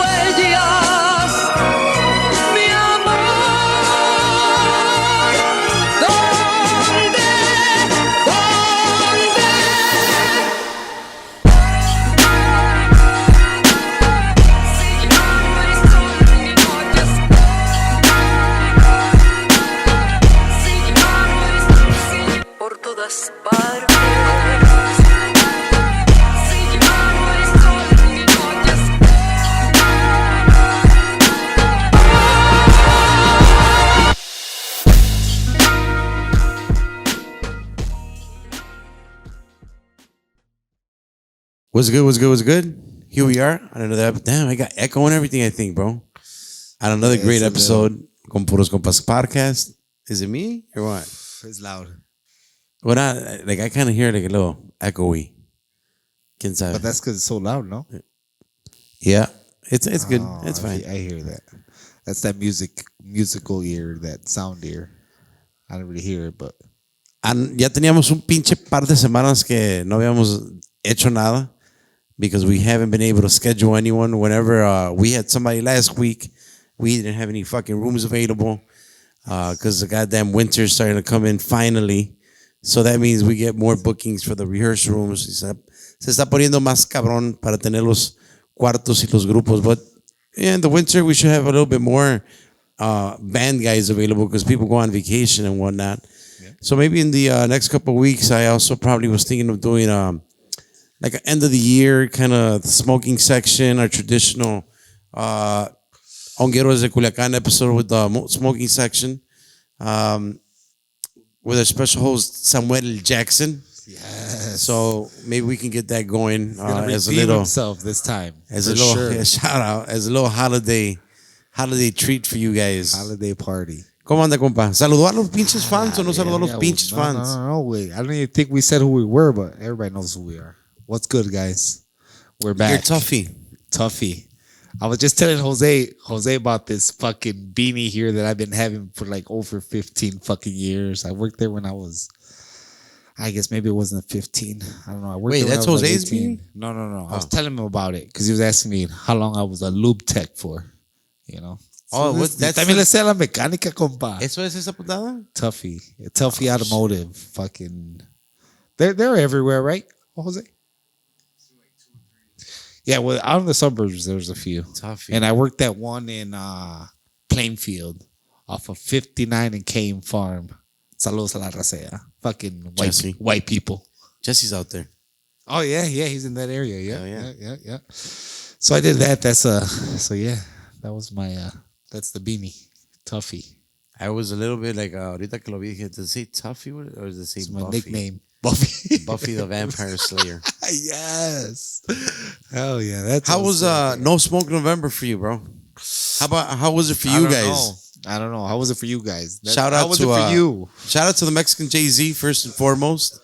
huellas, mi amor. ¿Dónde? Por todas partes. What's good? What's good? What's good? Here we are on another episode. Damn, I got echo and everything, I think, bro. On another great episode con Puros Compas podcast. Is it me or what? It's loud. Well, like I kind of hear like a little echoey. ¿Quién sabe? But that's because it's so loud, no? Yeah, it's good. It's fine. I hear that. That's that musical ear, that sound ear. I don't really hear it, but... Ya teníamos un pinche par de semanas que no habíamos hecho nada because we haven't been able to schedule anyone. Whenever we had somebody last week, we didn't have any fucking rooms available because the goddamn winter's starting to come in finally. So that means we get more bookings for the rehearsal rooms. Se está poniendo más cabrón para tener los cuartos y los grupos. But in the winter, we should have a little bit more band guys available because people go on vacation and whatnot. Yeah. So maybe in the next couple of weeks, I also probably was thinking of doing like an end of the year kind of smoking section, our traditional Hongueros de Culiacán episode with the smoking section. With our special host Samuel Jackson. Yes. So maybe we can get that going as a little himself this time. As a little shout out, as a little holiday treat for you guys. Holiday party. ¿Cómo anda, compa? ¿Saludó a los pinches fans o no saludó a los pinches fans? No, wait. I don't even think we said who we were, but everybody knows who we are. What's good, guys? We're back. You're Tuffy. I was just telling Jose about this fucking beanie here that I've been having for like over 15 fucking years. I worked there when I was, I guess maybe it wasn't 15. I don't know. I worked Wait, there that's when I was Jose's like beanie? No. I was telling him about it because he was asking me how long I was a lube tech for, you know. Oh, that's también le sé la mecánica, compa. ¿Eso es esa putada? Tuffy Automotive. Fucking, they're everywhere, right, Jose? Yeah, well, out in the suburbs, there's a few. Tuffy. And I worked at one in Plainfield off of 59 and Kane Farm. Saludos a la raza. Fucking white people. Jesse's out there. Oh, yeah, he's in that area. Yeah. Yeah. So I did that. That was my, that's the beanie. Tuffy. I was a little bit like, ahorita que lo vi, does it say Tuffy or does it say Buffy? My Buffy? nickname. Buffy the Vampire Slayer. Yes. Hell yeah. That's how was No Smoke November for you, bro? How was it for you guys? I don't know. How was it for you guys? Shout out to the Mexican Jay-Z first and foremost.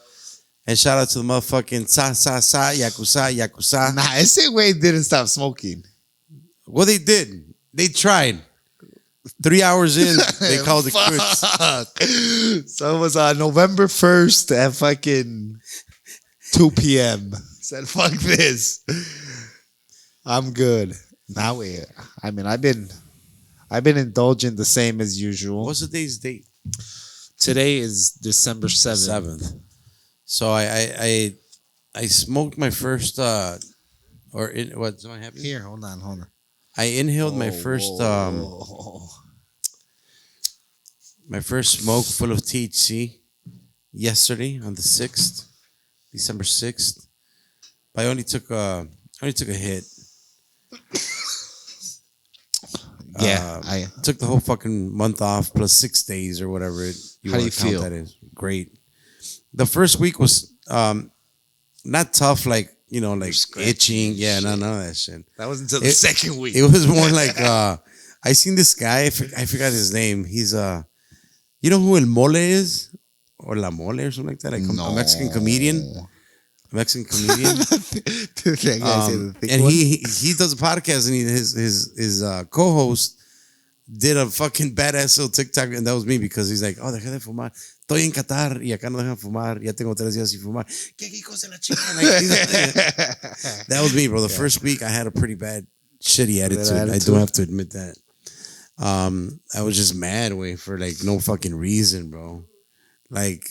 And shout out to the motherfucking Yakuza. Nah, ese way didn't stop smoking. Well, they did. They tried. 3 hours in, they called it quits. So it was November 1st at fucking 2 p.m. Said, fuck this. I'm good. Now I've been indulging the same as usual. What's the day's date? Today is December 7th. So I smoked my first what's my happening? Here, hold on. I inhaled my first smoke full of THC yesterday on the 6th, December 6th. But I only took a hit. Yeah, I took the whole fucking month off plus 6 days or whatever How do you feel? That is. Great. The first week was not tough, like itching. Yeah, none of that shit. That was until the second week. It was more like I seen this guy. I forgot his name. He's you know who El Mole is, or La Mole or something like that. Like a Mexican comedian. And he does a podcast, and his co-host did a fucking badass little TikTok, and that was me because he's like, oh, deja de fumar. Estoy en Qatar y acá no dejan fumar. Ya tengo 3 días sin fumar. ¿Qué hijos de la chingada? That was me, bro. The first week I had a pretty bad shitty attitude. I do attitude. have to admit that. I was just mad way for like no fucking reason, bro. Like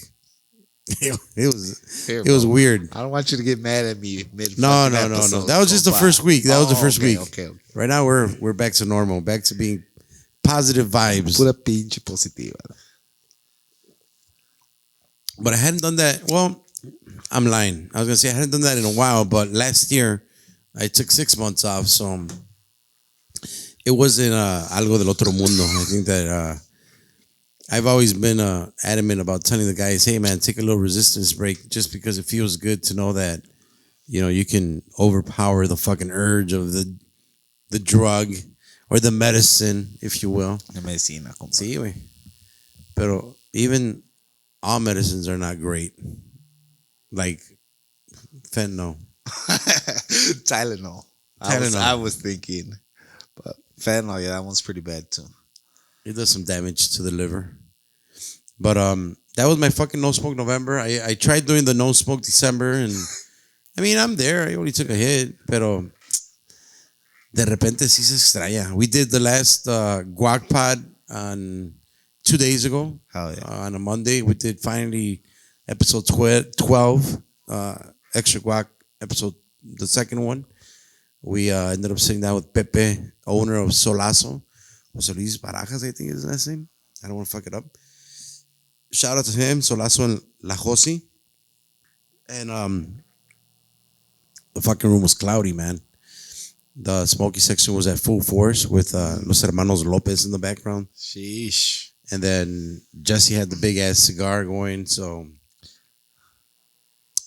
it was weird. I don't want you to get mad at me mid. No. That was just the first week. That was the first week. Okay. Right now we're back to normal, back to being positive vibes. Pura pinche positiva. But I hadn't done that. Well, I'm lying. I was gonna say I hadn't done that in a while, but last year I took 6 months off, so it wasn't algo del otro mundo. I think that I've always been adamant about telling the guys, hey man, take a little resistance break just because it feels good to know that, you know, you can overpower the fucking urge of the drug or the medicine, if you will. La medicina, compa. Sí, güey. Pero even all medicines are not great. Like fentanyl. Tylenol. Tylenol. I was thinking. But fentanyl, yeah, that one's pretty bad too. It does some damage to the liver. But that was my fucking no smoke November. I tried doing the no smoke December, and I mean I'm there. I only took a hit, pero de repente sí se extraña. We did the last guac pod on 2 days ago. Hell yeah. On a Monday, we did finally episode 12, extra guac episode, the second one. We ended up sitting down with Pepe, owner of Solazo. Jose Luis Barajas, I think is his last name. I don't want to fuck it up. Shout out to him, Solazo and La Josi. And the fucking room was cloudy, man. The smoky section was at full force with Los Hermanos Lopez in the background. Sheesh. And then Jesse had the big ass cigar going. So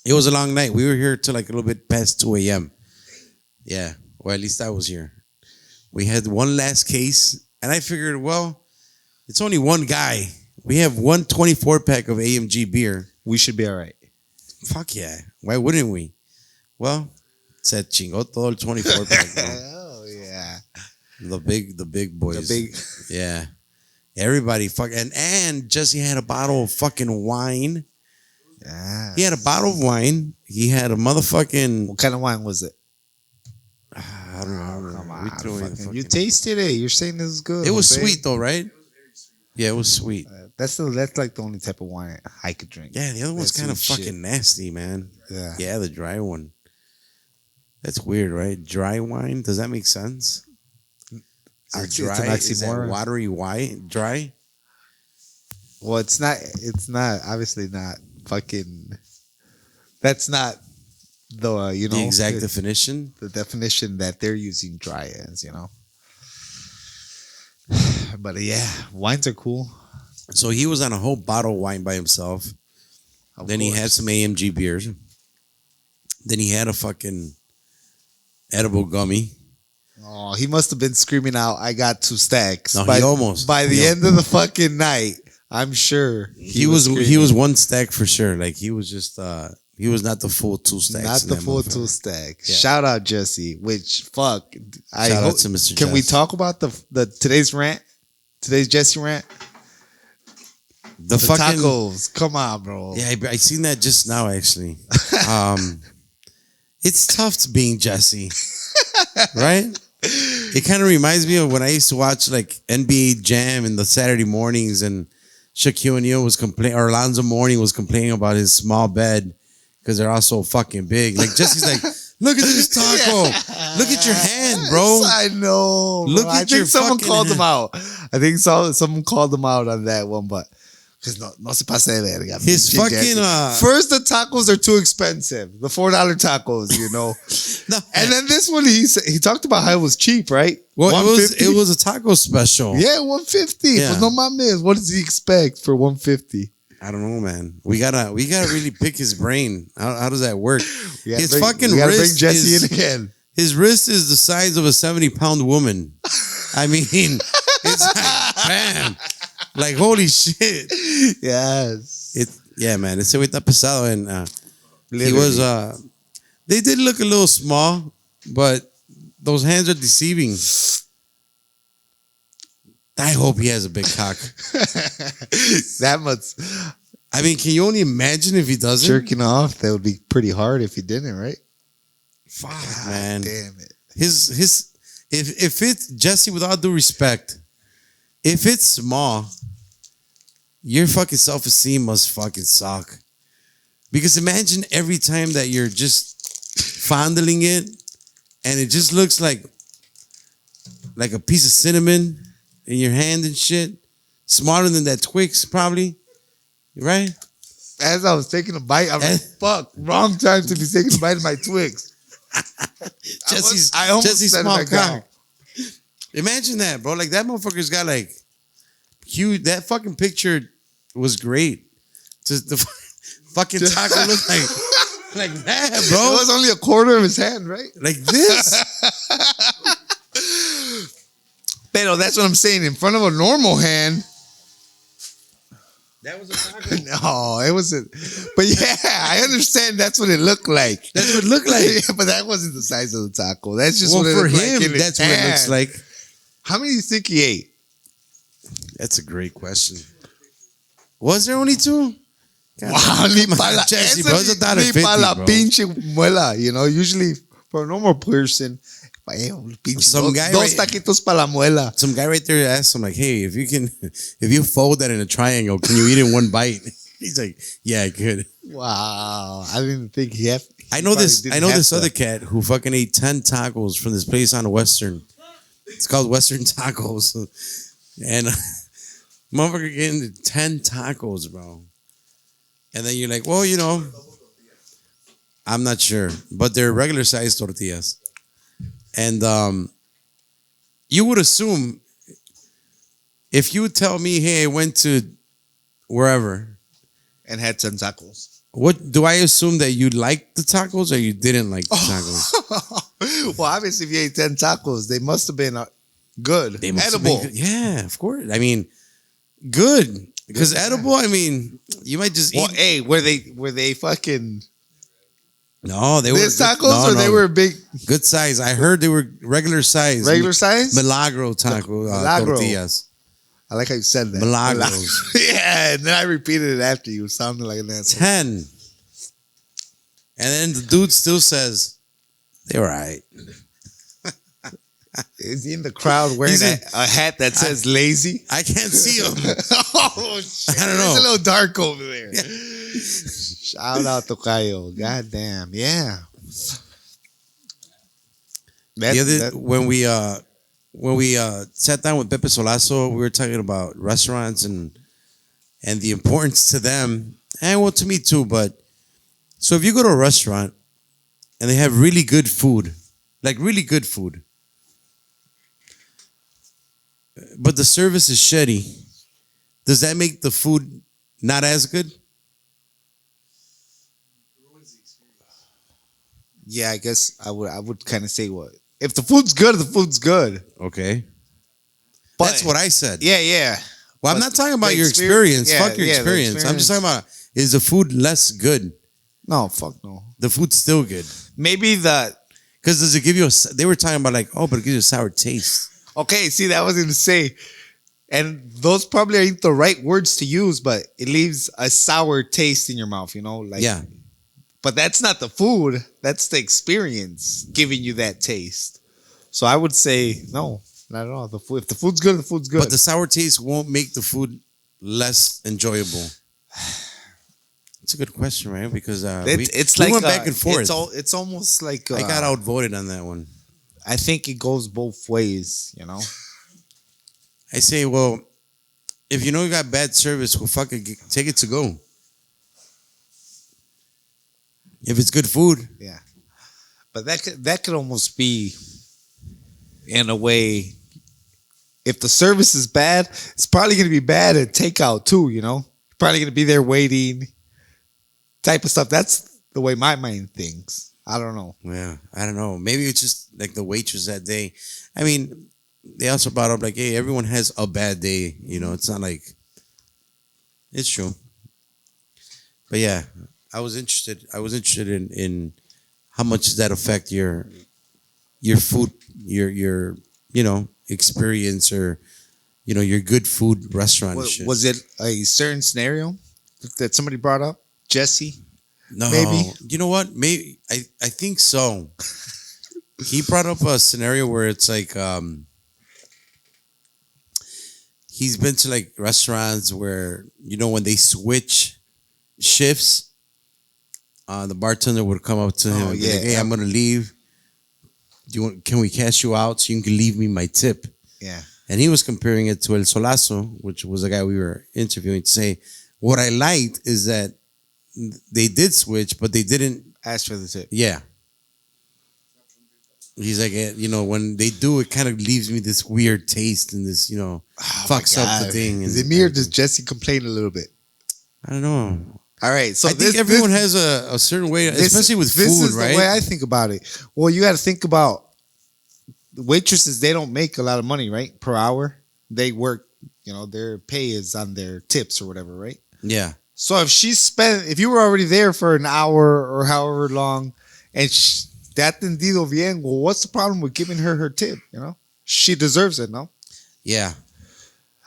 it was a long night. We were here till like a little bit past 2 a.m. Yeah. Well, at least I was here. We had one last case. And I figured, well, it's only one guy. We have one 24-pack of AMG beer. We should be all right. Fuck yeah. Why wouldn't we? Well, se chingó todo el 24-pack. Oh, yeah. The big boys. The big. Yeah. Everybody and Jesse had a bottle of fucking wine. Yeah. He had a bottle of wine. He had a motherfucking. What kind of wine was it? I don't know. Come We on, threw in the fucking- fucking- you tasted it. You're saying this is good. It was Jose. sweet though, right? Yeah, it was sweet. That's like the only type of wine I could drink. Yeah, the other one's That kind of sweet fucking shit. nasty, man. Yeah. Yeah, the dry one. That's weird, right? Dry wine. Does that make sense? I'd Is say it it's an dry? Is that oxymoron. watery white? Dry? Well, it's not. Obviously not. Fucking. That's not the The exact definition. the definition that they're using dry as. But yeah, wines are cool. So he was on a whole bottle of wine by himself. Of Then he course. had some AMG beers. Then he had a fucking edible gummy. Oh, he must have been screaming out, "I got 2 stacks." No, by, he almost. By the He end of the fucking night, I'm sure He was screaming. 1 stack for sure. Like he was just he was not the full 2 stacks. Not in the that full motherfucker. 2 stack. Yeah. Shout out Jesse. Which fuck. Shout out to Mr. Can we Jess. talk about the today's rant? Today's Jesse rant. The The fucking tacos. Come on, bro. Yeah, I seen that just now actually. It's tough to being Jesse, right? It kind of reminds me of when I used to watch like NBA Jam in the Saturday mornings, and Shaquille O'Neal was complaining, or Alonzo Mourning was complaining about his small bed because they're all so fucking big. Like Jesse's like, look at this taco, look at your hand, bro. Yes, I know. Look bro. at I think your someone fucking called hand. him out. I think someone called him out on that one, but because no se pase de verga. His pinche fucking, Jesse. First, the tacos are too expensive. The $4 tacos, No, And then this one, he talked about how it was cheap, right? well, $150? it was a taco special. Yeah, $150. Yeah. Pues no mames. What does he expect for $150? I don't know, man. We gotta really pick his brain. How does that work? His fucking we gotta wrist bring Jesse is, in again. His wrist is the size of a 70-pound woman. I mean, it's like, bam. Like, holy shit. Yes. Yeah, man. Ese güey está pesado. And he Literally. was, they did look a little small, but those hands are deceiving. I hope he has a big cock. That much I mean, can you only imagine if he doesn't? jerking off, that would be pretty hard if he didn't, right? Fuck, man. Damn it. His if it's Jesse, with all due respect, if it's small, your fucking self-esteem must fucking suck. Because imagine every time that you're just fondling it and it just looks like a piece of cinnamon in your hand and shit. Smaller than that Twix, probably. Right? As I was taking a bite, I'm like, fuck, wrong time to be taking a bite of my Twix. I almost Jesse's set it small back down. cock. Imagine that, bro. Like, that motherfucker's got like huge. That fucking picture was great. Just the fucking taco looked like that, bro. It was only a quarter of his hand, right? Like this. Pero that's what I'm saying. In front of a normal hand. That was a taco. No, it wasn't. But yeah, I understand that's what it looked like. That's what it looked like. Yeah, but that wasn't the size of the taco. That's just Well, what it for looked him, like in his that's what it looks hand. like. How many do you think he ate? That's a great question. Was there only two? God, Wow, ni come on, pa la, Jesse, bro. It's $1.50, ni pa la bro. pinche muela. You know, usually for a normal person, Some guy dos right- taquitos para la muela. Some guy right there asked him, like, hey, if you fold that in a triangle, can you eat it in one bite? He's like, yeah, I could. Wow, I didn't think he had. I know this other cat who fucking ate 10 tacos from this place on the Western. It's called Western Tacos. And motherfucker getting 10 tacos, bro. And then you're like, well, you know, I'm not sure. But they're regular size tortillas. And you would assume, if you would tell me, hey, I went to wherever, and had 10 tacos. what do I assume that you liked the tacos or you didn't like the tacos? Well, obviously, if you ate 10 tacos, they must have been good. They must have edible. been good. Yeah, of course. I mean, good. Because edible, I mean, you might just Well, eat. hey, were they fucking No, they were this good- tacos no, or they no. were big Good size. I heard they were regular size. size? Milagro taco Milagro. tortillas. I like how you said that. Milagros. Yeah, and then I repeated it after you. Sounded like an asshole. 10. And then the dude still says, they were all right. Is he in the crowd wearing He's in- a hat that says lazy? I can't see him. Oh, shit. I don't know. It's a little dark over there. Shout out to Tocayo. God damn. Yeah. When we sat down with Pepe Solazo, we were talking about restaurants and the importance to them, and well, to me too. But so if you go to a restaurant and they have really good food, like really good food, but the service is shitty, does that make the food not as good? Yeah, I guess I would kind of say what if the food's good, the food's good. Okay, But that's what I said. Yeah, yeah. Well, I'm But not talking about the your experience- experience. yeah, Fuck your yeah, the experience. I'm just talking about, is the food less good? No, fuck no. The food's still good. Maybe the Because does it give you they were talking about like, oh, but it gives you a sour taste. okay. See, that was gonna say, and those probably ain't the right words to use, but it leaves a sour taste in your mouth. You know, like Yeah. But that's not the food. That's the experience giving you that taste. So I would say no, not at all. The food, if the food's good, the food's good. But the sour taste won't make the food less enjoyable. It's a good question, right? Because it's we like went back and forth. It's almost like I got outvoted on that one. I think it goes both ways. You know. I say, well, if you know you got bad service, well, fucking take it to go. If it's good food, Yeah, but that could almost be, in a way, if the service is bad, it's probably going to be bad at takeout too. You know, probably going to be there waiting, type of stuff. That's the way my mind thinks. I don't know. yeah, I don't know. Maybe it's just like the waitress that day. I mean, they also brought up like, hey, everyone has a bad day. You know, it's not like it's true. But yeah, I was interested in how much does that affect your food, your experience, or your good food restaurant and shit. Was it a certain scenario that somebody brought up? Jesse? No, maybe? You know what? Maybe I think so. He brought up a scenario where it's like he's been to like restaurants where when they switch shifts, the bartender would come up to him and be like, "Hey, I'm gonna leave. Can we cash you out so you can leave me my tip?" Yeah. And he was comparing it to El Solazo, which was the guy we were interviewing, to say, what I liked is that they did switch, but they didn't ask for the tip. Yeah. He's like, when they do, it kind of leaves me this weird taste and this, fucks up the thing. Is it me or does Jesse complain a little bit? I don't know. All right. So I think everyone has a certain way, especially with food, this is right? the way I think about it. Well, you got to think about the waitresses. They don't make a lot of money, right? Per hour. They work, their pay is on their tips or whatever, right? Yeah. So if you were already there for an hour or however long, and that entendido bien, well, what's the problem with giving her tip? She deserves it, no? Yeah.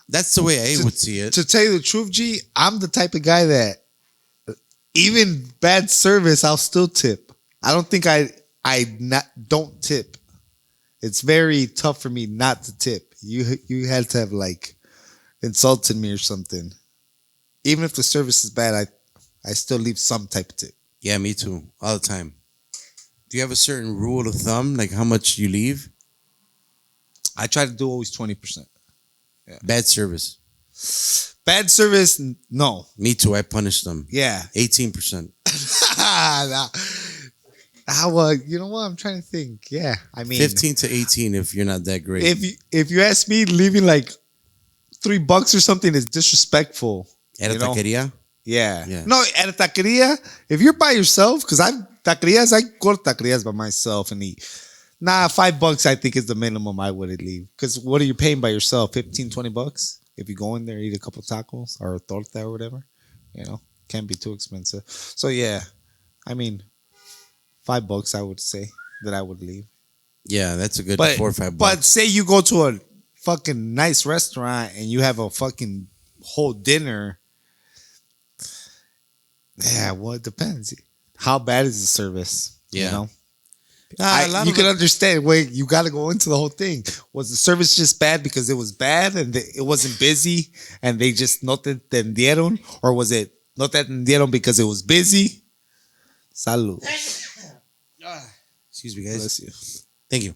That's the way I would see it. To tell you the truth, G, I'm the type of guy that even bad service, I'll still tip. I don't think don't tip. It's very tough for me not to tip. You had to have like insulted me or something. Even if the service is bad, I still leave some type of tip. Yeah, me too. All the time. Do you have a certain rule of thumb, like how much you leave? I try to do always 20%. Yeah. Bad service. Bad service, no. Me too. I punish them. Yeah. 18%. You know what? I'm trying to think. Yeah. I mean 15 to 18 if you're not that great. If you ask me, leaving like $3 or something is disrespectful. At a taqueria? Yeah. No, at a taqueria, if you're by yourself, because I go to taquerias by myself and eat. Nah, $5 I think is the minimum I would leave. Because what are you paying by yourself? $15-$20? If you go in there, eat a couple tacos or a torta or whatever, can't be too expensive. So yeah, I mean, $5 I would say that I would leave. Yeah, that's a good $4 or $5. But say you go to a fucking nice restaurant and you have a fucking whole dinner. Yeah, well, it depends. How bad is the service? Yeah. You can understand. Wait, you got to go into the whole thing. Was the service just bad because it was bad and it wasn't busy and they just no te entendieron? Or was it no te entendieron because it was busy? Salud. Excuse me, guys. Bless you. Thank you.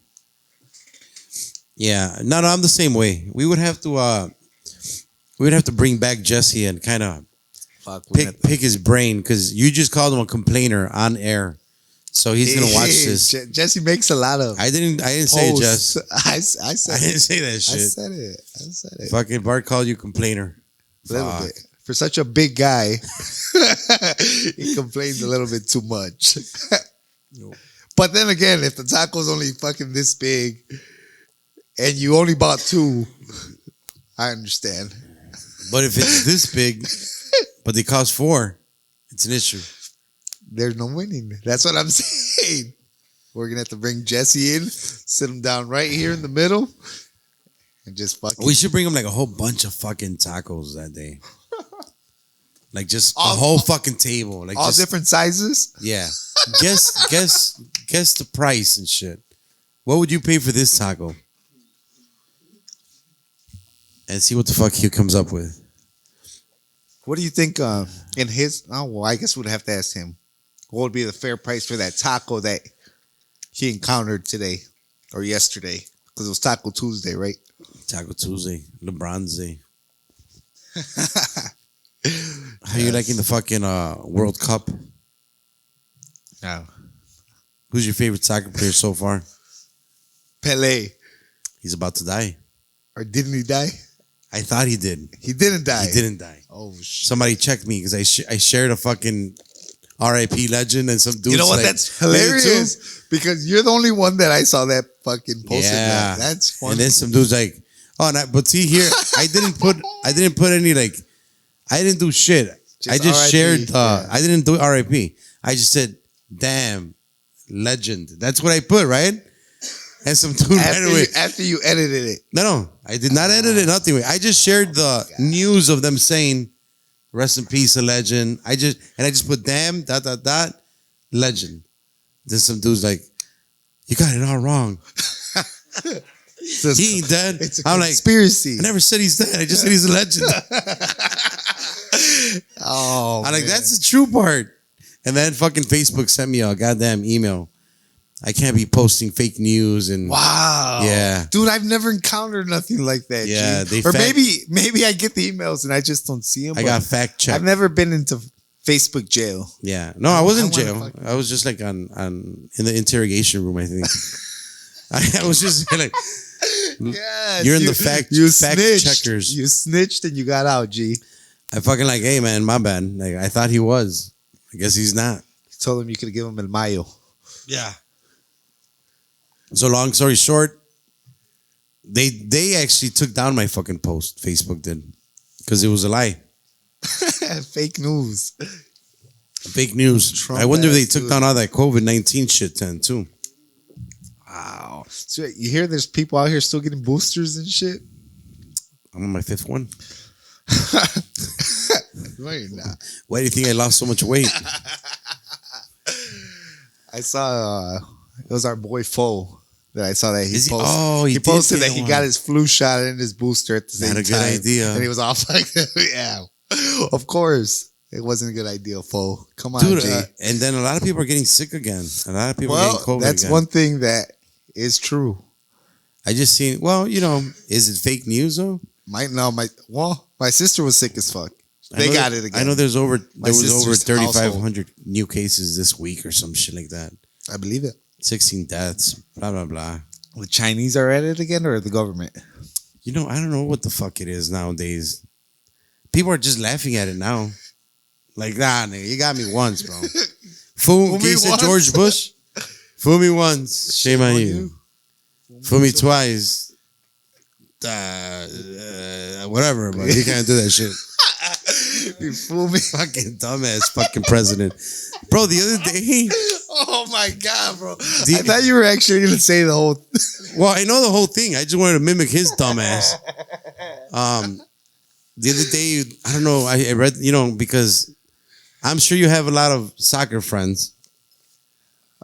Yeah. No, I'm the same way. We would have to bring back Jesse and kind of pick his brain because you just called him a complainer on air. So he's gonna watch this. Jesse makes a lot of. I didn't say it, Jess. I said. I didn't say that shit. I said it. Fucking Bart called you complainer. A little bit. For such a big guy, he complains a little bit too much. But then again, if the taco's only fucking this big, and you only bought 2, I understand. But if it's this big, but they cost 4, it's an issue. There's no winning. That's what I'm saying. We're going to have to bring Jesse in, sit him down right here in the middle, and just fucking... We should bring him like a whole bunch of fucking tacos that day. Like just a whole fucking table. Like all different sizes? Yeah. Guess the price and shit. What would you pay for this taco? And see what the fuck he comes up with. What do you think in his... Oh, well, I guess we'd have to ask him. What would be the fair price for that taco that he encountered today or yesterday? Because it was Taco Tuesday, right? Taco Tuesday. LeBron's Day. How you liking the fucking World Cup? No. Who's your favorite soccer player so far? Pele. He's about to die. Or didn't he die? I thought he did. He didn't die. He didn't die. Oh, shit. Somebody checked me because I shared a fucking R.I.P. legend and some dude. You know what? Like, that's hilarious because you're the only one that I saw that fucking posted. Yeah. That's funny. And then some dude's like, oh, no, but see here, I didn't put any like, I didn't do shit. I just shared. I didn't do R.I.P. I just said, damn, legend. That's what I put, right? And some dude right away. After you edited it. No, I did not edit it. Nothing. I just shared the news of them saying, rest in peace, a legend. I just put damn, ... legend. Then some dude's like, You got it all wrong. It's He ain't dead. It's a I'm like, conspiracy. I never said he's dead. I just said he's a legend. Oh, I'm like, man. that's the true part. And then fucking Facebook sent me a goddamn email. I can't be posting fake news and Wow. Yeah. Dude, I've never encountered nothing like that. Yeah, G. they or fact- maybe I get the emails and I just don't see them. I got fact checked. I've never been into Facebook jail. Yeah. No, I wasn't in I wanna jail. fucking- I was just like on in the interrogation room, I think. I was just like, Yes, You're in the fact snitched. checkers. You snitched and you got out, G. I fucking like, hey man, my bad. Like I thought he was. I guess he's not. You told him you could give him El Mayo. Yeah. So long story short, they actually took down my fucking post. Facebook did. Because it was a lie. Fake news. Fake news. Trump I wonder if they ass took dude. down all that COVID-19 shit then too. Wow. So you hear there's people out here still getting boosters and shit? I'm on my 5th one. No, you're not. Why do you think I lost so much weight? I saw it was our boy Foe that I saw that he Is he- posted. oh, he he did posted get that he one. got his flu shot and his booster at the same Not a good time. idea. And he was off like, yeah, of course. It wasn't a good idea, Foe. Come on, Dude, G. and then a lot of people are getting sick again. A lot of people are Well, getting COVID that's again. one thing that is true. I just seen, well, you know, is it fake news though? My sister was sick as fuck. I They know got that- it again. I know there was over sister's 3,500 new cases this week or some shit like that. I believe it. 16 deaths, blah, blah, blah. The Chinese are at it again, or the government? You know, I don't know what the fuck it is nowadays. People are just laughing at it now. Like, nah, nigga, you got me once, bro. Fool me me said once. George Bush. Fool me once, shame on you. Fool me twice. Whatever, but you can't do that shit. You fool me. Fucking dumbass fucking president. Bro, the other day, Oh my god, bro! The- I thought you were actually gonna say the whole. well, I know the whole thing. I just wanted to mimic his dumbass. The other day, I don't know, I read, you know, because I'm sure you have a lot of soccer friends.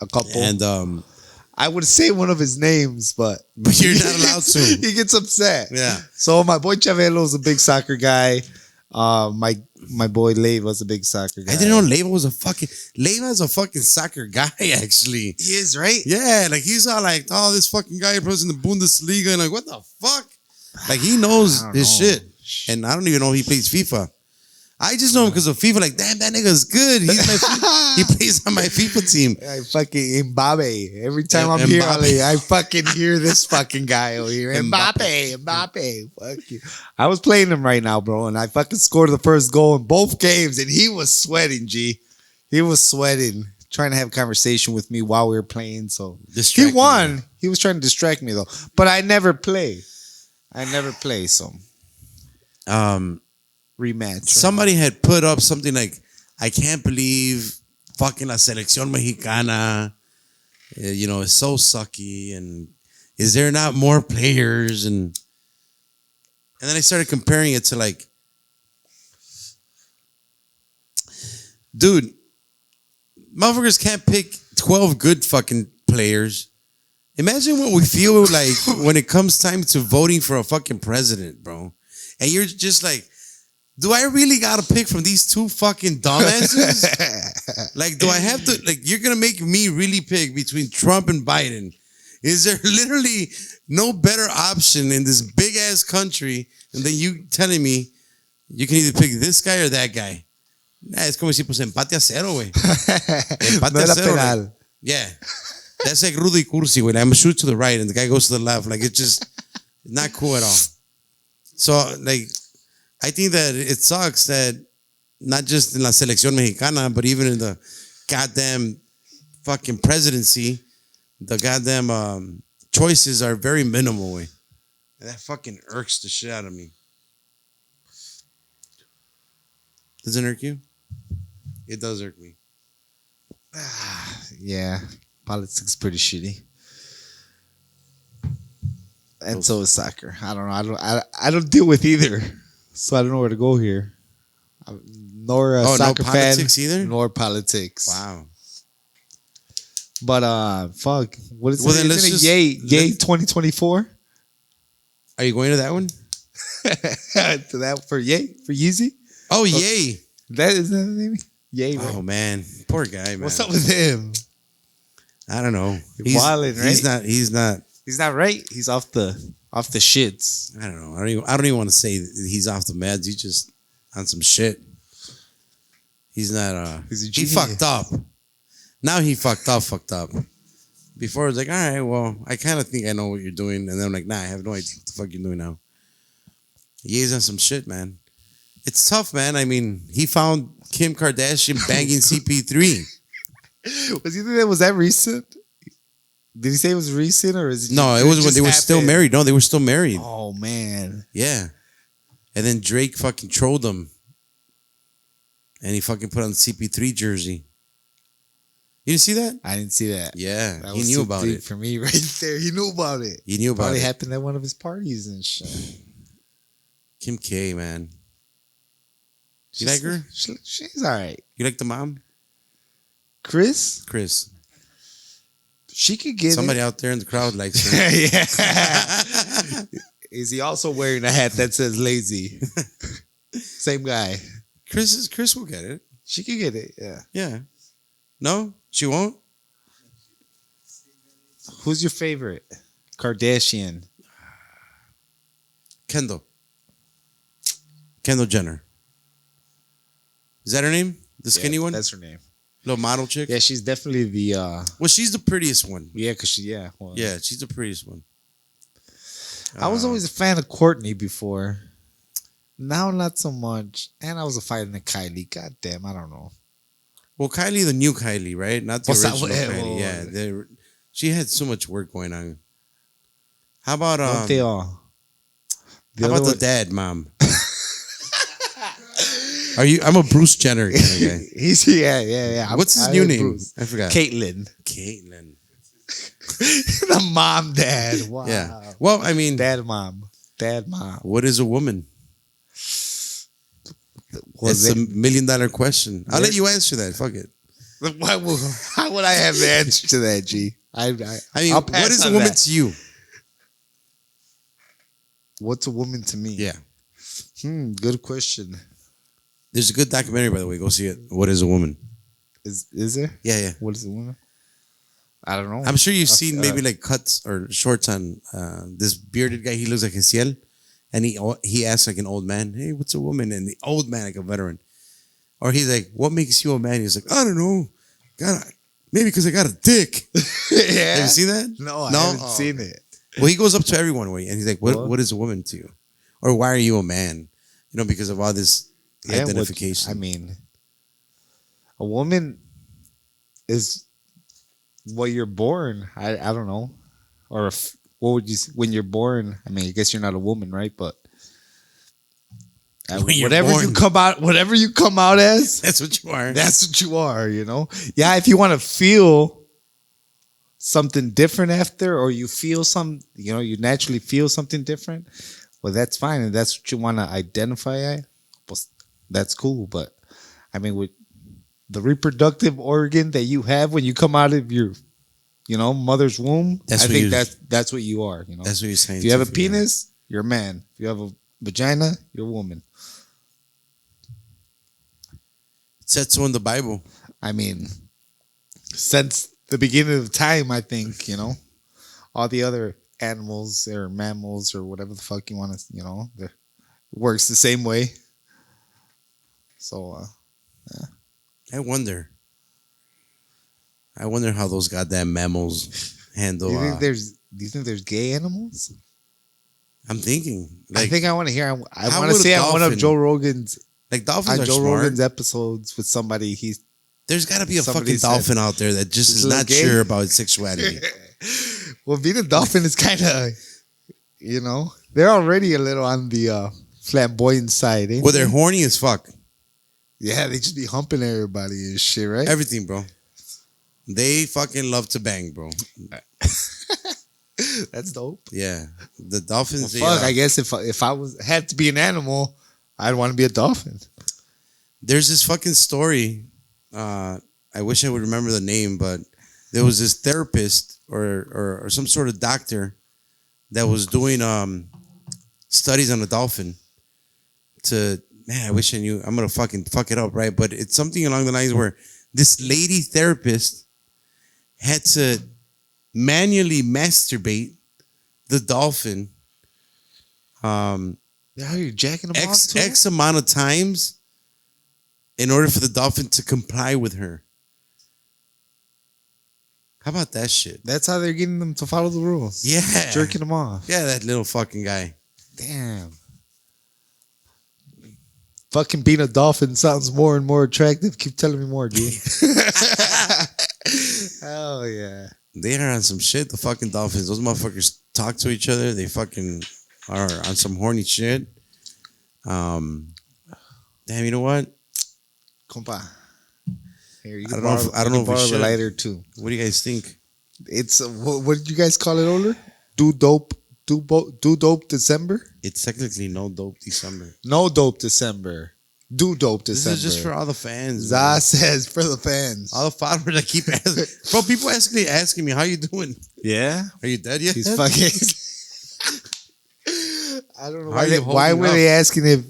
A couple, And I would say one of his names, but you're not allowed to. He gets upset. Yeah. So my boy Chavelo's a big soccer guy. My boy Leiva's a big soccer guy. I didn't know Leiva's a fucking soccer guy, actually. he is, right? Yeah, like he's all like, oh, this fucking guy plays in the Bundesliga. And like, what the fuck? Like he knows I don't his know. shit. And I don't even know he plays FIFA. I just know him because of FIFA. Like, damn, that nigga's good. He plays on my FIFA team. I fucking Mbappe. Every time I'm Mbappe. here, I fucking hear this fucking guy over here. Mbappe. Mbappe. Fuck you. I was playing him right now, bro, and I fucking scored the first goal in both games, and he was sweating, G. He was sweating, trying to have a conversation with me while we were playing. So he Distracting won. He was trying to distract me though, but I never play. So rematch. Somebody had put up something like, I can't believe fucking la selección mexicana, you know, is so sucky. And is there not more players? And then I started comparing it to like, dude, motherfuckers can't pick 12 good fucking players. Imagine what we feel like when it comes time to voting for a fucking president, bro. And you're just like, do I really gotta pick from these two fucking dumbasses? Like, do I have to, like, you're gonna make me really pick between Trump and Biden? Is there literally no better option in this big ass country than you telling me you can either pick this guy or that guy? Nah, es como si pues empate a cero, güey. Empate No a era cero. penal. Like, yeah. That's like Rudy Cursi, güey. Like, I'm gonna shoot to the right and the guy goes to the left. Like, it's just not cool at all. So, like, I think that it sucks that not just in la selección mexicana, but even in the goddamn fucking presidency, the goddamn choices are very minimal, way. And that fucking irks the shit out of me. Does it irk you? It does irk me. Yeah, politics is pretty shitty. And so is soccer. I don't know. I don't deal with either, so I don't know where to go here. Nor a Oh, no soccer fan, politics either? nor politics. Wow. But fuck, what is Well, it? then let's Isn't just- it Yay 2024? Are you going to that one? To that for Yeezy? Oh, yay! That is that the name? Yay, right? Oh man, poor guy, man. What's up with him? I don't know. Wildin', He's right? not. He's not. He's not right. He's off the shits. I don't know. I don't even want to say that he's off the meds. He's just on some shit. He's not. He's a He genius. fucked up. Now he fucked up. Fucked up. Before I was like, all right, well, I kind of think I know what you're doing, and then I'm like, nah, I have no idea what the fuck you're doing now. He's on some shit, man. It's tough, man. I mean, he found Kim Kardashian banging CP3. Was that recent? Did he say it was recent or is it? No, it was when they were still happened? married. No, they were still married. Oh man. Yeah. And then Drake fucking trolled him. And he fucking put on the CP3 jersey. You didn't see that? I didn't see that. Yeah. That He was knew too about deep it. for me right there. He knew about it. He knew about Probably it. happened at one of his parties and shit. Kim K, man. You like her? She's all right. You like the mom? Chris, Chris. she could get Somebody out there in the crowd likes her. it. Yeah. Is he also wearing a hat that says lazy? Same guy. Chris will get it. She could get it. Yeah. Yeah. No? She won't? Who's your favorite? Kardashian. Kendall Jenner. Is that her name? The skinny Yeah, one? That's her name. Little model chick? Yeah, she's definitely the. Well, she's the prettiest one. Yeah, cause she. Yeah. Well, Yeah, she's the prettiest one. I was always a fan of Courtney before. Now not so much. And I was a fan of Kylie. God damn, I don't know. Well, Kylie, the new Kylie, right? Not the What's that? original Yeah, Kylie. well, Yeah, she had so much work going on. How about Don't they all? how about the dad, mom? I'm a Bruce Jenner kind of guy. He's yeah. What's his I new like name? Bruce. I forgot. Caitlyn. Caitlyn. The mom, dad. Wow. Yeah. Well, I mean, Dad, mom. what is a woman? Was It's it? $1 million question. I'll let you answer that. Fuck it. How would I have the answer to that, G? I mean, I'll pass what is a on woman that. to you? What's a woman to me? Yeah. Good question. There's a good documentary, by the way. Go see it. What is a woman? Is there? Yeah. What is a woman? I don't know. I'm sure you've seen maybe like cuts or shorts on this bearded guy. He looks like Ciel, and he asks like an old man, "Hey, what's a woman?" And the old man, like a veteran, or he's like, "What makes you a man?" He's like, "I don't know, maybe because I got a dick." Yeah. Have you seen that? No, I haven't seen it. Well, he goes up to everyone, and he's like, What? "What is a woman to you?" Or why are you a man? You know, because of all this Yeah, identification. I mean, a woman is what you're born. I don't know, or what would you when you're born? I mean, I guess you're not a woman, right? But When you're whatever born. whatever you come out as, That's what you are. that's what you are. You know, yeah. If you want to feel something different after, or you feel you naturally feel something different. Well, that's fine, and that's what you want to identify at. Well, that's cool, but I mean, with the reproductive organ that you have when you come out of your, mother's womb, That's I what think you- that's what you are. That's what you're saying. If you have a too, yeah. penis, you're a man. If you have a vagina, you're a woman. It said so in the Bible. I mean, since the beginning of time, I think all the other animals or mammals or whatever the fuck you want to, it works the same way. So, I wonder how those goddamn mammals handle. do you think there's gay animals? I'm thinking. I think I want to hear. I how want to would a see on one of dolphin- Joe Rogan's like dolphins are Joe smart. Rogan's episodes with somebody. There's got to be a somebody fucking said- dolphin out there that just It's is a little not gay. sure about sexuality. Well, being a dolphin is kind of, they're already a little on the flamboyant side. Ain't Well, they? they're horny as fuck. Yeah, they just be humping everybody and shit, right? Everything, bro. They fucking love to bang, bro. That's dope. Yeah, the dolphins. they, Fuck, I guess if I had to be an animal, I'd want to be a dolphin. There's this fucking story. I wish I would remember the name, but there was this therapist or some sort of doctor that was doing studies on a dolphin. I wish I knew. I'm gonna fucking fuck it up, right? But it's something along the lines where this lady therapist had to manually masturbate the dolphin. How you jacking them off too? X amount of times in order for the dolphin to comply with her. How about that shit? That's how they're getting them to follow the rules. Yeah. Jerking them off. Yeah, that little fucking guy. Damn. Fucking being a dolphin sounds more and more attractive. Keep telling me more, G. Hell yeah. They are on some shit, the fucking dolphins. Those motherfuckers talk to each other. They fucking are on some horny shit. Damn, you know what? Compa. Here, you I can don't know. I don't know if we borrow should. the lighter too. What do you guys think? It's what did you guys call it, Oler? Do dope December? It's technically no dope December. No dope December. Do dope December. This is just for all the fans. Zah says for the fans. All the followers that keep asking. Bro, people asking me, how you doing? Yeah. Are you dead yet? He's fucking. I don't know Why were they asking if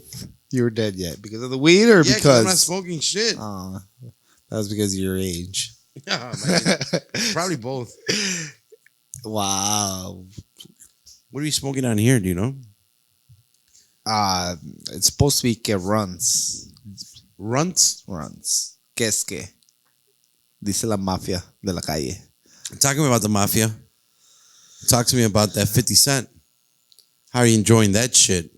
you were dead yet? Because of the weed or Yeah, because I'm not smoking shit. That was because of your age. Yeah, man. Probably both. Wow. What are you smoking on here? Do you know? It's supposed to be que runs. Runts? Runs. Que es que? Dice la mafia de la calle. Talking about the mafia. Talk to me about that 50 Cent. How are you enjoying that shit?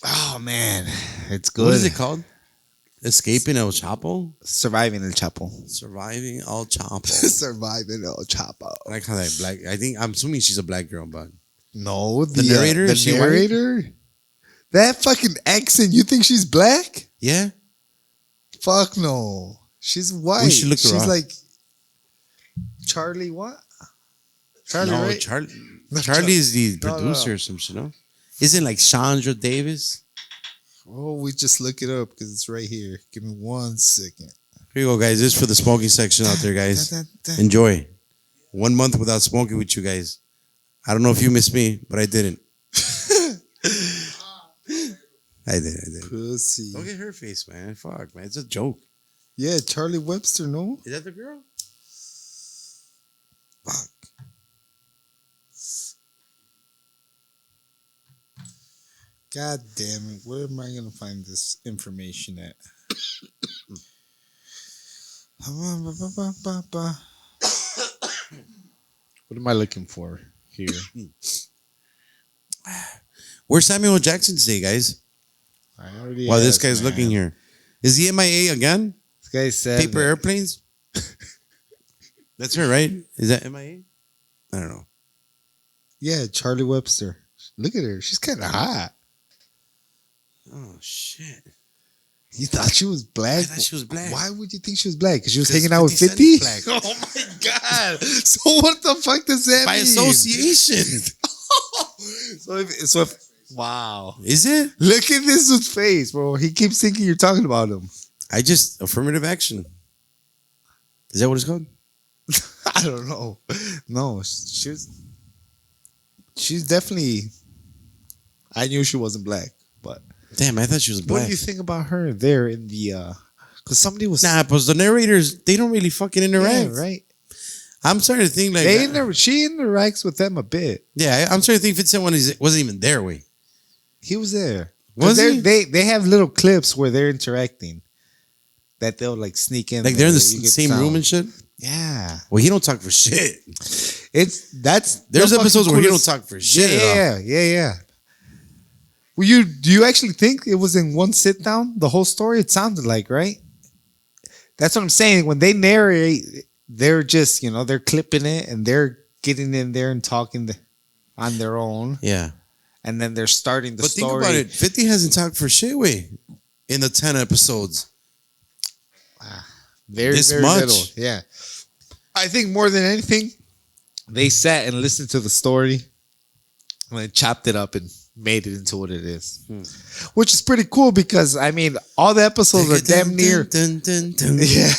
Oh, man. It's good. What is it called? Escaping El Chapo? Surviving El Chapo. Surviving El Chapo. Surviving El Chapo. I like how that black. I'm assuming she's a black girl, but No, the narrator. Is The she white? narrator. That fucking accent. You think she's black? Yeah. Fuck no. She's white. We should look her She's up. like Charlie. What? Charlie, No, right? Charlie is the producer or some shit. No, isn't like Chandra Davis? Oh, we just look it up because it's right here. Give me 1 second. Here you go, guys. This is for the smoking section out there, guys. Enjoy. 1 month without smoking with you guys. I don't know if you miss me, but I didn't. I did. Pussy. Look at her face, man. Fuck, man. It's a joke. Yeah, Charlie Webster, no? Is that the girl? Fuck. God damn it. Where am I going to find this information at? What am I looking for here? Where's Samuel L. Jackson today, guys? I already While this asked, guy's man. looking here. Is he MIA again? This guy said Paper airplanes? That's her, right? Is that MIA? I don't know. Yeah, Charlie Webster. Look at her. She's kind of hot. Oh, shit. You thought she was black? I thought she was black. Why would you think she was black? Because she was 'Cause hanging out with 50 50? Cent is black. Oh my God. So what the fuck does that By mean? association. So if wow. Is it? Look at this dude's face, bro. He keeps thinking you're talking about him. I just, affirmative action. Is that what it's called? I don't know. No, she's definitely. I knew she wasn't black, but Damn, I thought she was black. what do you think about her there in the? Because somebody was Nah, because the narrators, they don't really fucking interact. yeah, right. I'm starting to think like... She interacts with them a bit. Yeah, I'm starting to think 50 Cent wasn't even there, way. He was there. Was he? They have little clips where they're interacting that they'll like sneak in. Like they're in the same room and shit? Yeah. Well, he don't talk for shit. There's episodes where he don't talk for shit at all. Yeah. Well, do you actually think it was in one sit down, the whole story? It sounded like, right? That's what I'm saying. When they narrate, they're just, they're clipping it and they're getting in there and talking on their own. Yeah. And then they're starting the story. But think about it. 50 hasn't talked for shit, way, in the 10 episodes. Very, This very much? little. Yeah. I think more than anything, they sat and listened to the story and then chopped it up and made it into what it is. Which is pretty cool because, I mean, all the episodes are damn near... Yeah.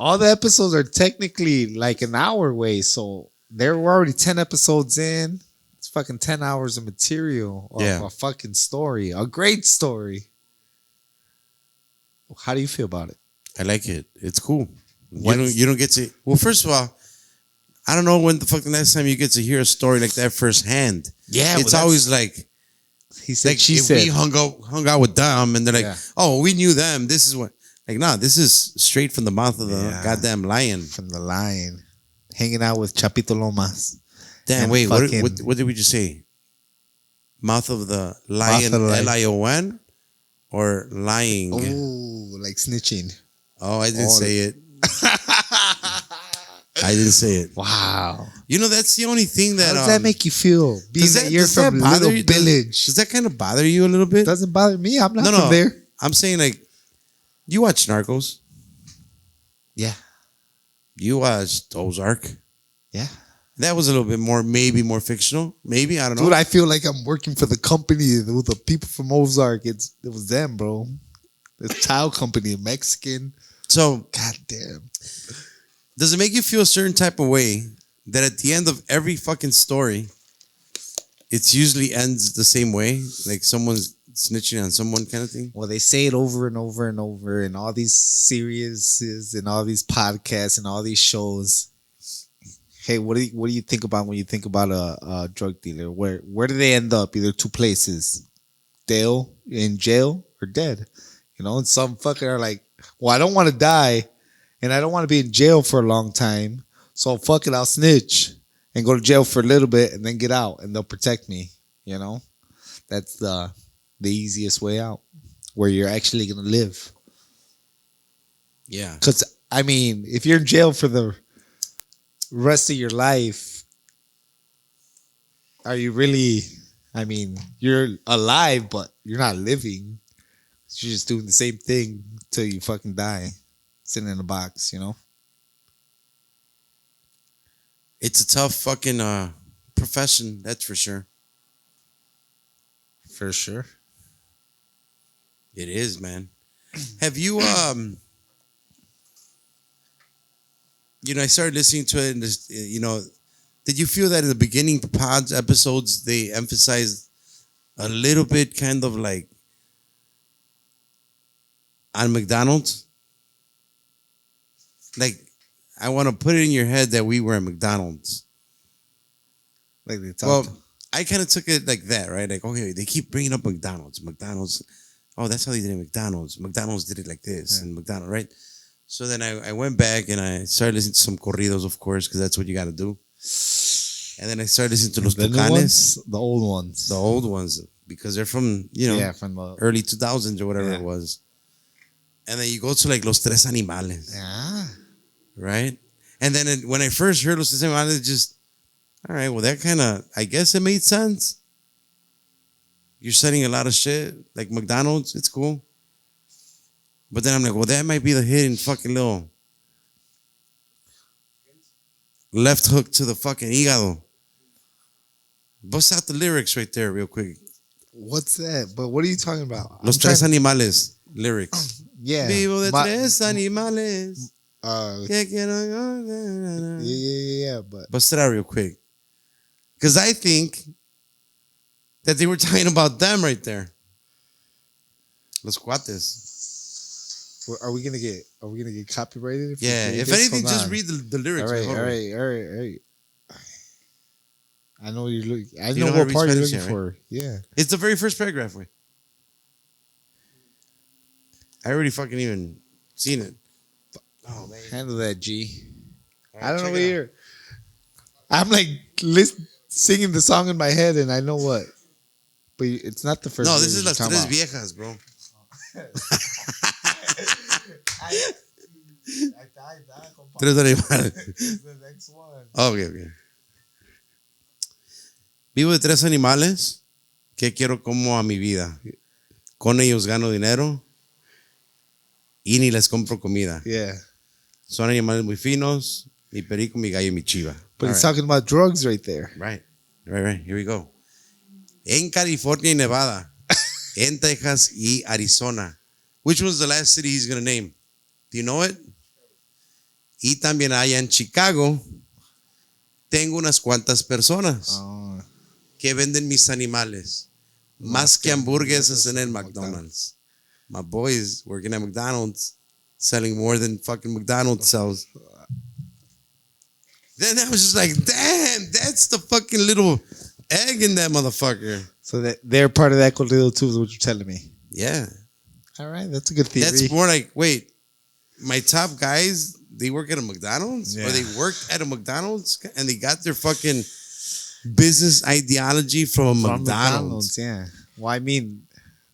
all the episodes are technically like an hour away, so there were already 10 episodes in. It's fucking 10 hours of material of Yeah. a fucking story, a great story. How do you feel about it? I like it. It's cool. What's- You don't get to. Well, first of all, I don't know when the fuck the last time you get to hear a story like that firsthand. Yeah, It's always like he said. like She if said. we hung out with them and they're like, Yeah. oh, we knew them. This is what. Like, nah, this is straight from the mouth of the Yeah. goddamn lion. From the lion, hanging out with Chapito Lomas. Damn, And wait, fucking- what did we just say? Mouth of the lion, Mouth of the lion. Lion, or lying? Oh, like snitching. Oh, I didn't Oh. say it. I didn't say it. Wow. You know, that's the only thing that. How does that make you feel? Being that you're does that from bother little you? village. Does that kind of bother you a little bit? Doesn't bother me. I'm not No, from there. I'm saying like, you watch Narcos. Yeah. You watched Ozark. Yeah. That was a little bit maybe more fictional. Maybe, I don't know. Dude, I feel like I'm working for the company with the people from Ozark. It was them, bro. The tile company, Mexican. So, God damn. does it make you feel a certain type of way that at the end of every fucking story, it usually ends the same way? Like someone's snitching on someone kind of thing? Well, they say it over and over and over in all these series and all these podcasts and all these shows. Hey, what do you think about when you think about a drug dealer? Where do they end up? Either two places, in jail or dead. You know, and some fucking are like, well, I don't want to die, and I don't want to be in jail for a long time, so fuck it, I'll snitch and go to jail for a little bit and then get out, and they'll protect me. You know, that's the easiest way out, where you're actually gonna live. Yeah. Because I mean, if you're in jail for the rest of your life, are you really? I mean, you're alive, but you're not living. You're just doing the same thing till you fucking die, sitting in a box. You know. It's a tough fucking profession, that's for sure. For sure. It is, man. Have you I started listening to it and just, did you feel that in the beginning pods episodes they emphasized a little bit kind of like on McDonald's? Like, I want to put it in your head that we were at McDonald's. Like they Well, talked. I kind of took it like that, right? Like, okay, they keep bringing up McDonald's. Oh, that's how they did it at McDonald's. McDonald's did it like this, and McDonald's, right? So then I went back and I started listening to some corridos, of course, because that's what you got to do. And then I started listening to Los The new Tucanes, ones, the old ones. the old ones, because they're from, from the early 2000s or whatever Yeah. it was. And then you go to like Los Tres Animales, right? And then when I first heard Los Tres Animales, just, all right, well, that kind of, I guess it made sense. You're selling a lot of shit, like McDonald's, it's cool. But then I'm like, well, that might be the hidden fucking little left hook to the fucking hígado. Bust out the lyrics right there real quick. What's that? But what are you talking about? Los I'm trying Tres Animales lyrics. Yeah. Vivo de My- tres animales. Uh, Que quiero... yeah. But Bust it out real quick. Because I think that they were talking about them right there. Los Cuates. are we gonna get copyrighted? If we Yeah, play if this? anything, Hold just on. read the lyrics. All right, Hold all on. right. I know you're looking. I You know know how to what read part you're Spanish, looking yeah, right? for. Yeah. It's the very first paragraph. Wait. I already fucking even seen it. Oh, man. Handle that, G. All right, I don't know check what it out. you're. I'm like singing the song in my head, and I know what. But it's not the first. No, this is lyrics Las you're Tres talking Viejas, bro. about. Tres Animales. The next one. Okay. Vivo de tres animales que quiero como a mi vida. Con ellos gano dinero y ni les compro comida. Yeah. Son animales muy finos, mi perico, mi gallo, mi chiva. But All he's right. talking about drugs right there. Right. Here we go. En California y Nevada, en Texas y Arizona. Which was the last city he's going to name? Do you know it? Y también allá en Chicago tengo unas cuantas personas Oh, que venden mis animales. Más que hamburguesas en el McDonald's. My boys working at McDonald's selling more than fucking McDonald's sells. Then I was just like, damn, that's the fucking little egg in that motherfucker. so that they're part of that corrido too, is what you're telling me. Yeah. All right, that's a good theory. That's more like, wait, my top guys, they work at a McDonald's? Yeah. Or they worked at a McDonald's and they got their fucking business ideology from From McDonald's. Yeah. Well, I mean,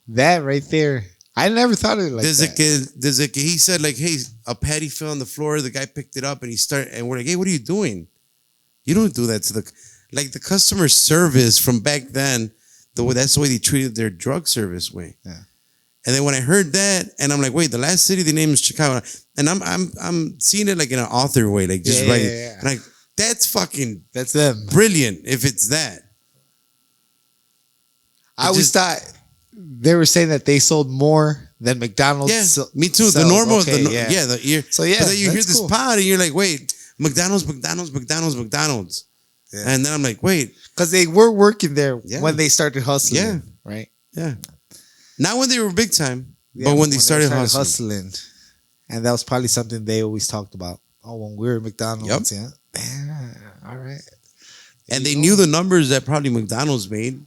that right there, I never thought of it like that. There's a he said like, hey, a patty fell on the floor. The guy picked it up and he started, and we're like, hey, what are you doing? You don't do that to the customer service from back then. That's the way they treated their drug service way. Yeah. And then when I heard that, and I'm like, wait, the last city they named is Chicago, and I'm seeing it like in an author way, like just writing. Yeah. And like, that's fucking That's them. brilliant if it's that. I always thought they were saying that they sold more than McDonald's. Yeah, me too. Sells. The normal, Okay, but then you hear that's this cool. pod and you're like, wait, McDonald's. Yeah. And then I'm like, wait, Because they were working there Yeah. when they started hustling. Yeah. Right? yeah. Not when they were big time, Yeah, but when they started hustling. And that was probably something they always talked about. Oh, when we were at McDonald's. Yeah. Damn. All right. And they knew the numbers that probably McDonald's made.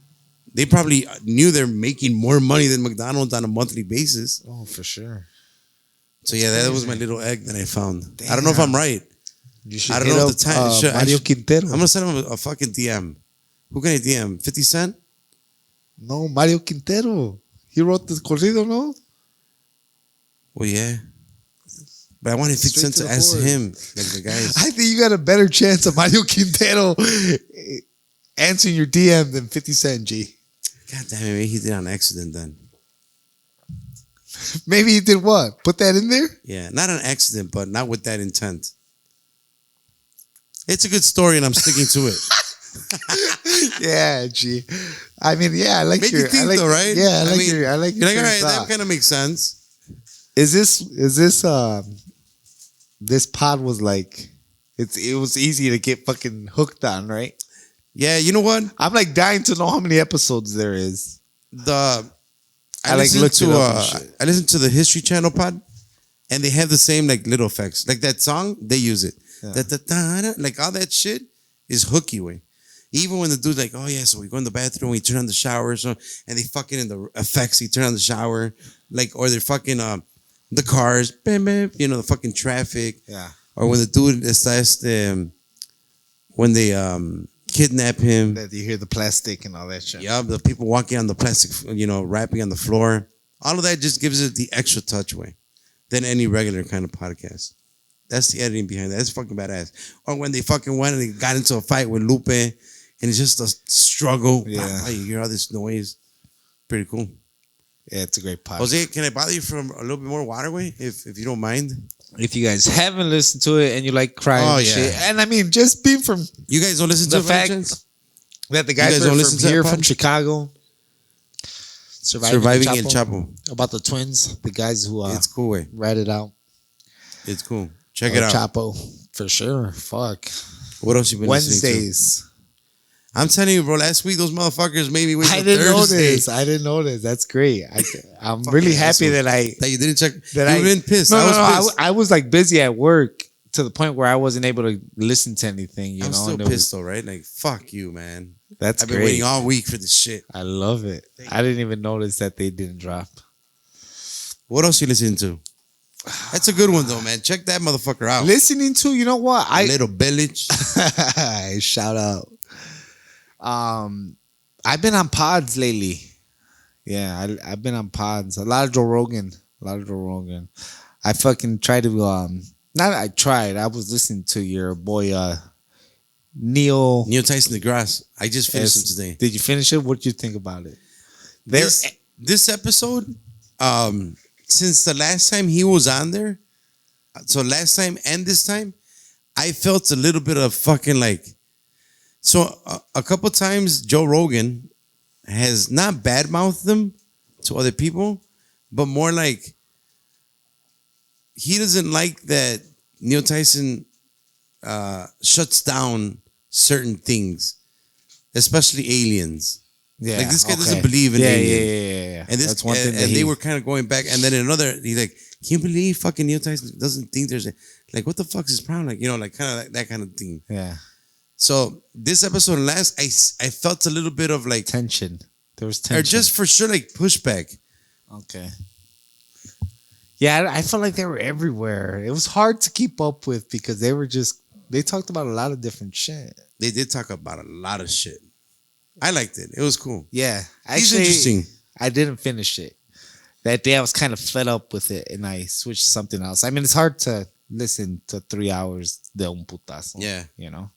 They probably knew they're making more money than McDonald's on a monthly basis. Oh, for sure. So yeah, that was my little egg that I found. I don't know if I'm right. You should I don't hit know up if the time. Mario Quintero. I'm gonna send him a fucking DM. Who can I DM? 50 Cent? No, Mario Quintero. He wrote the corrido, no? Well, yeah. But I wanted 50 Straight Cent to to the ask point. him, like the guys. I think you got a better chance of Mario Quintero answering your DM than 50 Cent, G. God damn it, maybe he did on accident then. Maybe he did what? Put that in there? Yeah, not an accident, but not with that intent. It's a good story, and I'm sticking to it. Yeah, G. I mean, yeah, I like Make your. you think I like, though, right? Yeah, I like mean, your. I like your. You're like, all train of right, that thought. kind of makes sense. Is this pod was like, it was easy to get fucking hooked on, right? Yeah, you know what? I'm like dying to know how many episodes there is. I like looked it up and shit. I listened to the History Channel pod, and they have the same like little effects, like that song. They use it, like all that shit is hooky way. Even when the dude's like, oh yeah, so we go in the bathroom, we turn on the shower, so and they fucking in the effects, he turn on the shower, like or they're fucking the cars, bam, bam, the fucking traffic, Yeah. or when the dude when they kidnap him. That you hear the plastic and all that shit. Yeah, the people walking on the plastic, rapping on the floor. All of that just gives it the extra touch way than any regular kind of podcast. That's the editing behind that. That's fucking badass. Or when they fucking went and they got into a fight with Lupe and it's just a struggle. Yeah. You hear all this noise. Pretty cool. Yeah, it's a great podcast. Jose, can I bother you for a little bit more waterway if you don't mind? If you guys haven't listened to it and you like crying Oh, and yeah. shit, and I mean, just being from You guys don't listen the to it by fact chance? that the guys guys are don't from listen to here, that from pod? Chicago, Surviving in Chapo. about the twins, the guys who It's cool way. write it out. It's cool. Check it out. Chapo, for sure. Fuck. What else you been listening to? Wednesdays. I'm telling you, bro. Last week, those motherfuckers made me wait I till didn't know Thursday. this. I didn't know this. That's great. I'm really happy that That you didn't check. that You've been pissed. No, I was no, pissed. I was like busy at work to the point where I wasn't able to listen to anything. I'm know, still and it was- pissed though, right? Like, fuck you, man. That's I've been great. waiting all week for this shit. I love it. I didn't even notice that they didn't drop. What else you listening to? That's a good one though, man. Check that motherfucker out. Listening to, you know what? Little Village. Shout out. I've been on pods lately. Yeah, I've been on pods. A lot of Joe Rogan. I fucking tried to I was listening to your boy Neil Tyson DeGrasse. I just finished him today. Did you finish it? What did you think about it? This episode, since the last time he was on there, so last time and this time, I felt a little bit of fucking like. So a couple times Joe Rogan has not badmouthed them to other people, but more like he doesn't like that Neil Tyson shuts down certain things, especially aliens. Yeah, Like this guy okay. doesn't believe in aliens. Yeah. And this, That's one thing. and they were kind of going back, and then another. He's like, "Can you believe fucking Neil Tyson doesn't think there's a like what the fuck's his problem?" Like like kind of like that kind of thing. Yeah. So this episode last, I felt a little bit of like Tension. There was tension. or just for sure like pushback. Okay. Yeah, I felt like they were everywhere. It was hard to keep up with because they talked about a lot of different shit. They did talk about a lot of shit. I liked it. It was cool. Yeah. He's interesting. I didn't finish it. That day I was kind of fed up with it and I switched to something else. I mean, it's hard to listen to 3 hours de un putazo. Yeah. You know?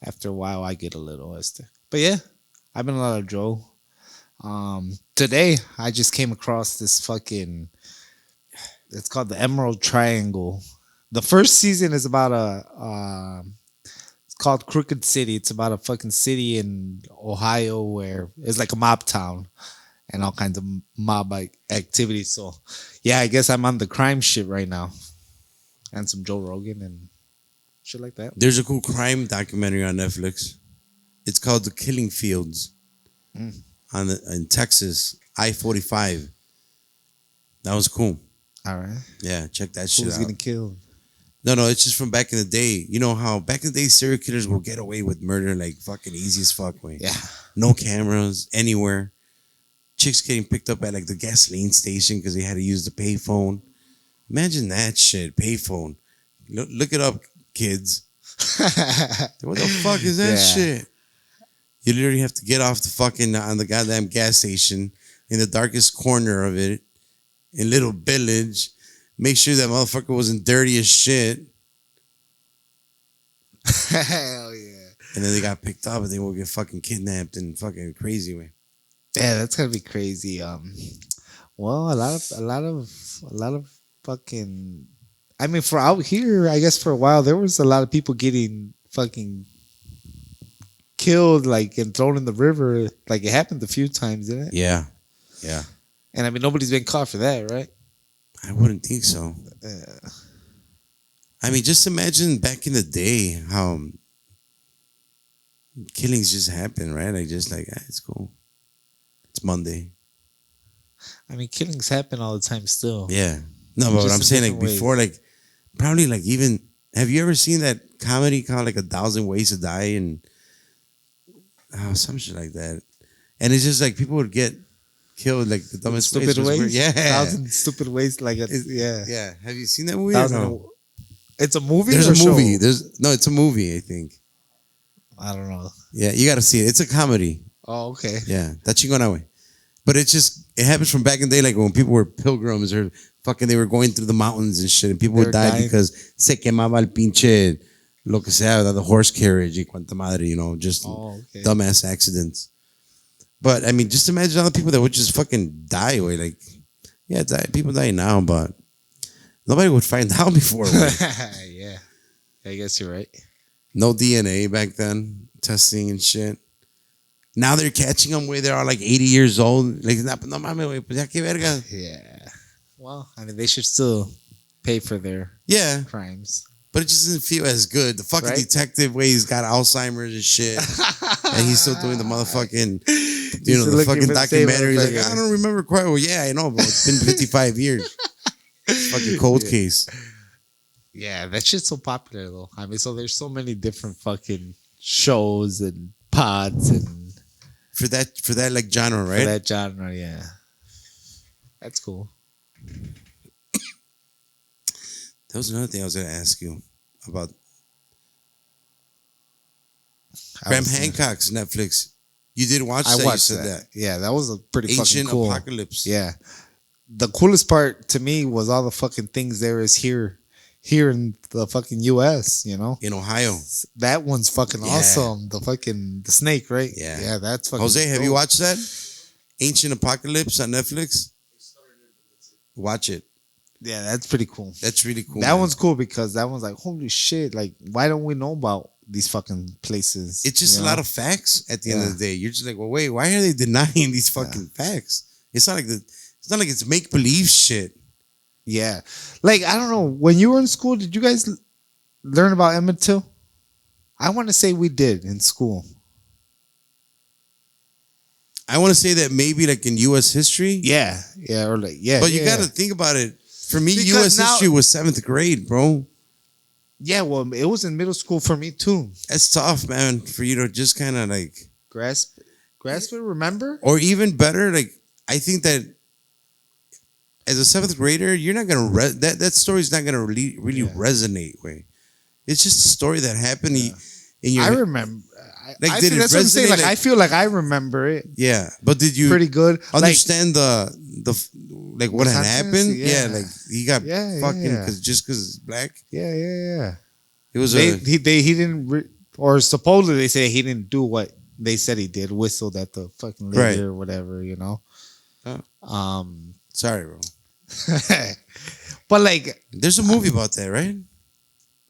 After a while, I get a little But yeah, I've been a lot of Joe. Today, I just came across this fucking... It's called the Emerald Triangle. The first season is about it's called Crooked City. It's about a fucking city in Ohio where it's like a mob town and all kinds of mob activities. So, yeah, I guess I'm on the crime shit right now. And some Joe Rogan and shit like that. There's a cool crime documentary on Netflix. It's called The Killing Fields in Texas, I-45. That was cool. All right. Yeah, check that shit Who's out. getting killed? No, it's just from back in the day. You know how back in the day serial killers will get away with murder like fucking easy as fuck way. Yeah. No cameras anywhere. Chicks getting picked up at like the gasoline station because they had to use the payphone. Imagine that shit, payphone. Look it up, kids. What the fuck is that shit? You literally have to get off the fucking on the goddamn gas station in the darkest corner of it, in Little Village. Make sure that motherfucker wasn't dirty as shit. Hell yeah. And then they got picked up and they will get fucking kidnapped and fucking crazy way. Yeah, that's gonna be crazy. Well, a lot of fucking. I mean, for out here, I guess for a while there was a lot of people getting fucking killed, like and thrown in the river. Like it happened a few times, didn't it? Yeah. And I mean, nobody's been caught for that, right? I wouldn't think so. I mean, just imagine back in the day how killings just happen, right? Like just like it's cool. It's Monday. I mean, killings happen all the time still. Yeah. No, but what I'm saying, like before, like probably like even have you ever seen that comedy called like 1,000 Ways to Die and some shit like that? And it's just like people would get killed like the dumbest Stupid ways. Yeah. 1,000 stupid ways. Like yeah. Yeah. Have you seen that movie? No? It's a movie. There's or a movie. Show? It's a movie. I think. I don't know. Yeah, you got to see it. It's a comedy. Oh, okay. Yeah, that's Chingonawe. But it happens from back in the day, like when people were pilgrims or fucking they were going through the mountains and shit, and people would die because se quemaba el pinche lo que sea, the horse carriage y cuanta madre, just dumbass accidents. But I mean, just imagine all the people that would just fucking die away. Like, yeah, people die now, but nobody would find out before. Yeah, I guess you're right. No DNA back then, testing and shit. Now they're catching them where they are like 80 years old. Like, no mames, güey, pues ya que verga. Yeah. Well, I mean, they should still pay for their crimes. But it just doesn't feel as good. The fucking detective way he's got Alzheimer's and shit. And he's still doing the motherfucking, the fucking documentary. He's like, I don't remember quite well. Yeah, I know, but it's been 55 years. Fucking cold case. Yeah, that shit's so popular though. I mean, so there's so many different fucking shows and pods and for that like genre, right? For that genre, yeah. That's cool. That was another thing I was gonna ask you about. Graham Hancock's Netflix. You did watch that? I watched that. Yeah, that was a pretty Ancient fucking cool. Apocalypse. Yeah. The coolest part to me was all the fucking things there is here in the fucking US, In Ohio. That one's fucking awesome. The snake, right? Yeah. Yeah, that's fucking Jose, have you watched that? Ancient Apocalypse on Netflix? Watch it. Yeah, that's pretty cool. That's really cool. That one's cool because that one's like, holy shit, like, why don't we know about these fucking places? It's just a lot of facts at the end of the day. You're just like, well, wait, why are they denying these fucking facts? It's not like it's make-believe shit. Yeah. Like, I don't know. When you were in school, did you guys learn about Emmett Till? I want to say we did in school. I want to say that maybe like in U.S. history. Yeah, yeah, or like yeah. But you yeah. got to think about it. For me, Because U.S. now- history was 7th grade, bro. Yeah, well, it was in middle school for me too. That's tough, man, for you to just kind of like, Grasp it. Remember? or even better, like, I think that as a 7th grader, you're not going to, that story's not going to really Yeah. resonate, way. It's just a story that happened in your, I remember. Like, I did feel, it that's what I'm saying. resonate, Like, like- I feel like I remember it yeah. But did you pretty good. Like, understand the like what The had sentence? happened? Yeah. Like he got Yeah, fucking yeah. because he's black. yeah. It was They a he didn't or supposedly they say he didn't do what they said he did. Whistled at the fucking lady Right. or whatever, you know. Oh. sorry, bro. But like There's a movie about that, right?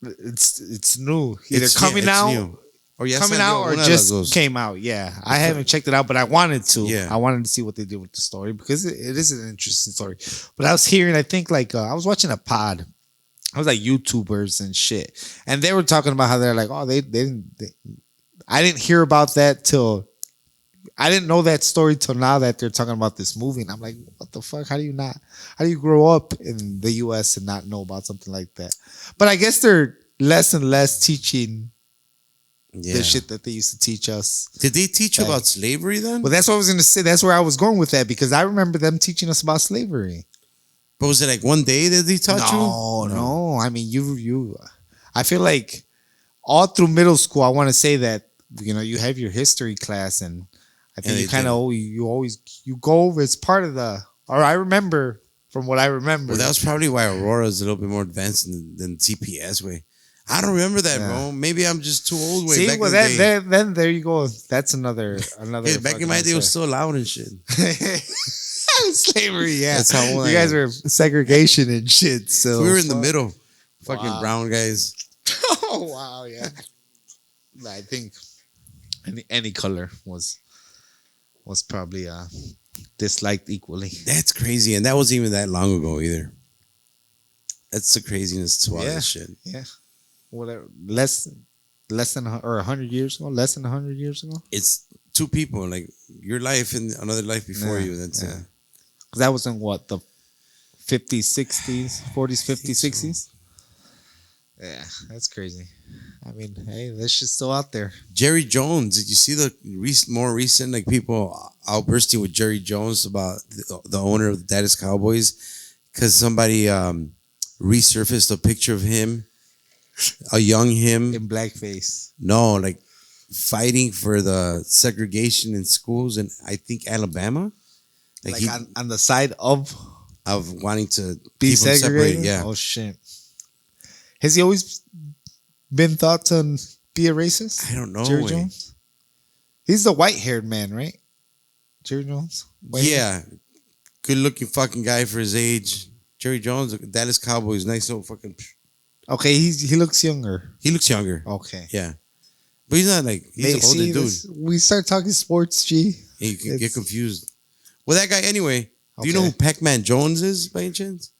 it's new. Either It's- coming yeah, it's out. new. Or ya Coming salió, out or una de las just dos. came out. Yeah, I haven't checked it out, but I wanted to. Yeah. I wanted to see what they did with the story because it is an interesting story. But I was hearing, I think like I was watching a pod. I was like YouTubers and shit, and they were talking about how they're like, oh, they didn't. I didn't hear about that till. I didn't know that story till now that they're talking about this movie, and I'm like, what the fuck? How do you grow up in the U.S. and not know about something like that? But I guess they're less and less teaching Yeah. the shit that they used to teach us. Did they teach you Like- about slavery then? Well, that's what I was going to say. That's where I was going with that because I remember them teaching us about slavery. But was it like one day that they taught you? No. I mean, you. I feel like all through middle school, I want to say that you have your history class, and I think And you they kind of you go over. It's part of the. Or I remember from what I remember. Well, that was probably why Aurora is a little bit more advanced than CPS way. I don't remember that, Yeah. bro. Maybe I'm just too old. Way See, back well, in the day. then there you go. That's another. Hey, back in my day, it was still loud and shit. slavery. Yeah, That's how old you I guys am. were segregation and shit. So We were in the middle, fucking Wow. brown guys. Oh wow, yeah. I think any color was probably disliked equally. That's crazy, and that wasn't even that long ago either. That's the craziness to all Yeah. this shit. Yeah, whatever. Less than or 100 years ago. Less than 100 years ago. It's two people, like your life and another life before Yeah, you. That's yeah. it. 'Cause that was in what the 50s, 60s, 40s, 50s, 60s. Yeah, that's crazy. I mean, hey, that shit's still out there. Jerry Jones. Did you see the more recent like people outbursting with Jerry Jones about the owner of the Dallas Cowboys because somebody resurfaced a picture of him, a young him. In blackface. No, like fighting for the segregation in schools in I think Alabama. Like he, on the side of wanting to be keep them segregated. Yeah. Oh shit. Has he always been thought to be a racist? I don't know. Jerry way. Jones? He's the white-haired man, right? Jerry Jones? Yeah. Good looking fucking guy for his age. Jerry Jones, Dallas Cowboys, nice little fucking. Okay, he looks younger. He looks younger. Okay. Yeah. But he's not like, he's an older dude. We start talking sports, G. And you can get it's- confused. Well, that guy, anyway, do you know Okay. who Pac-Man Jones is by any chance?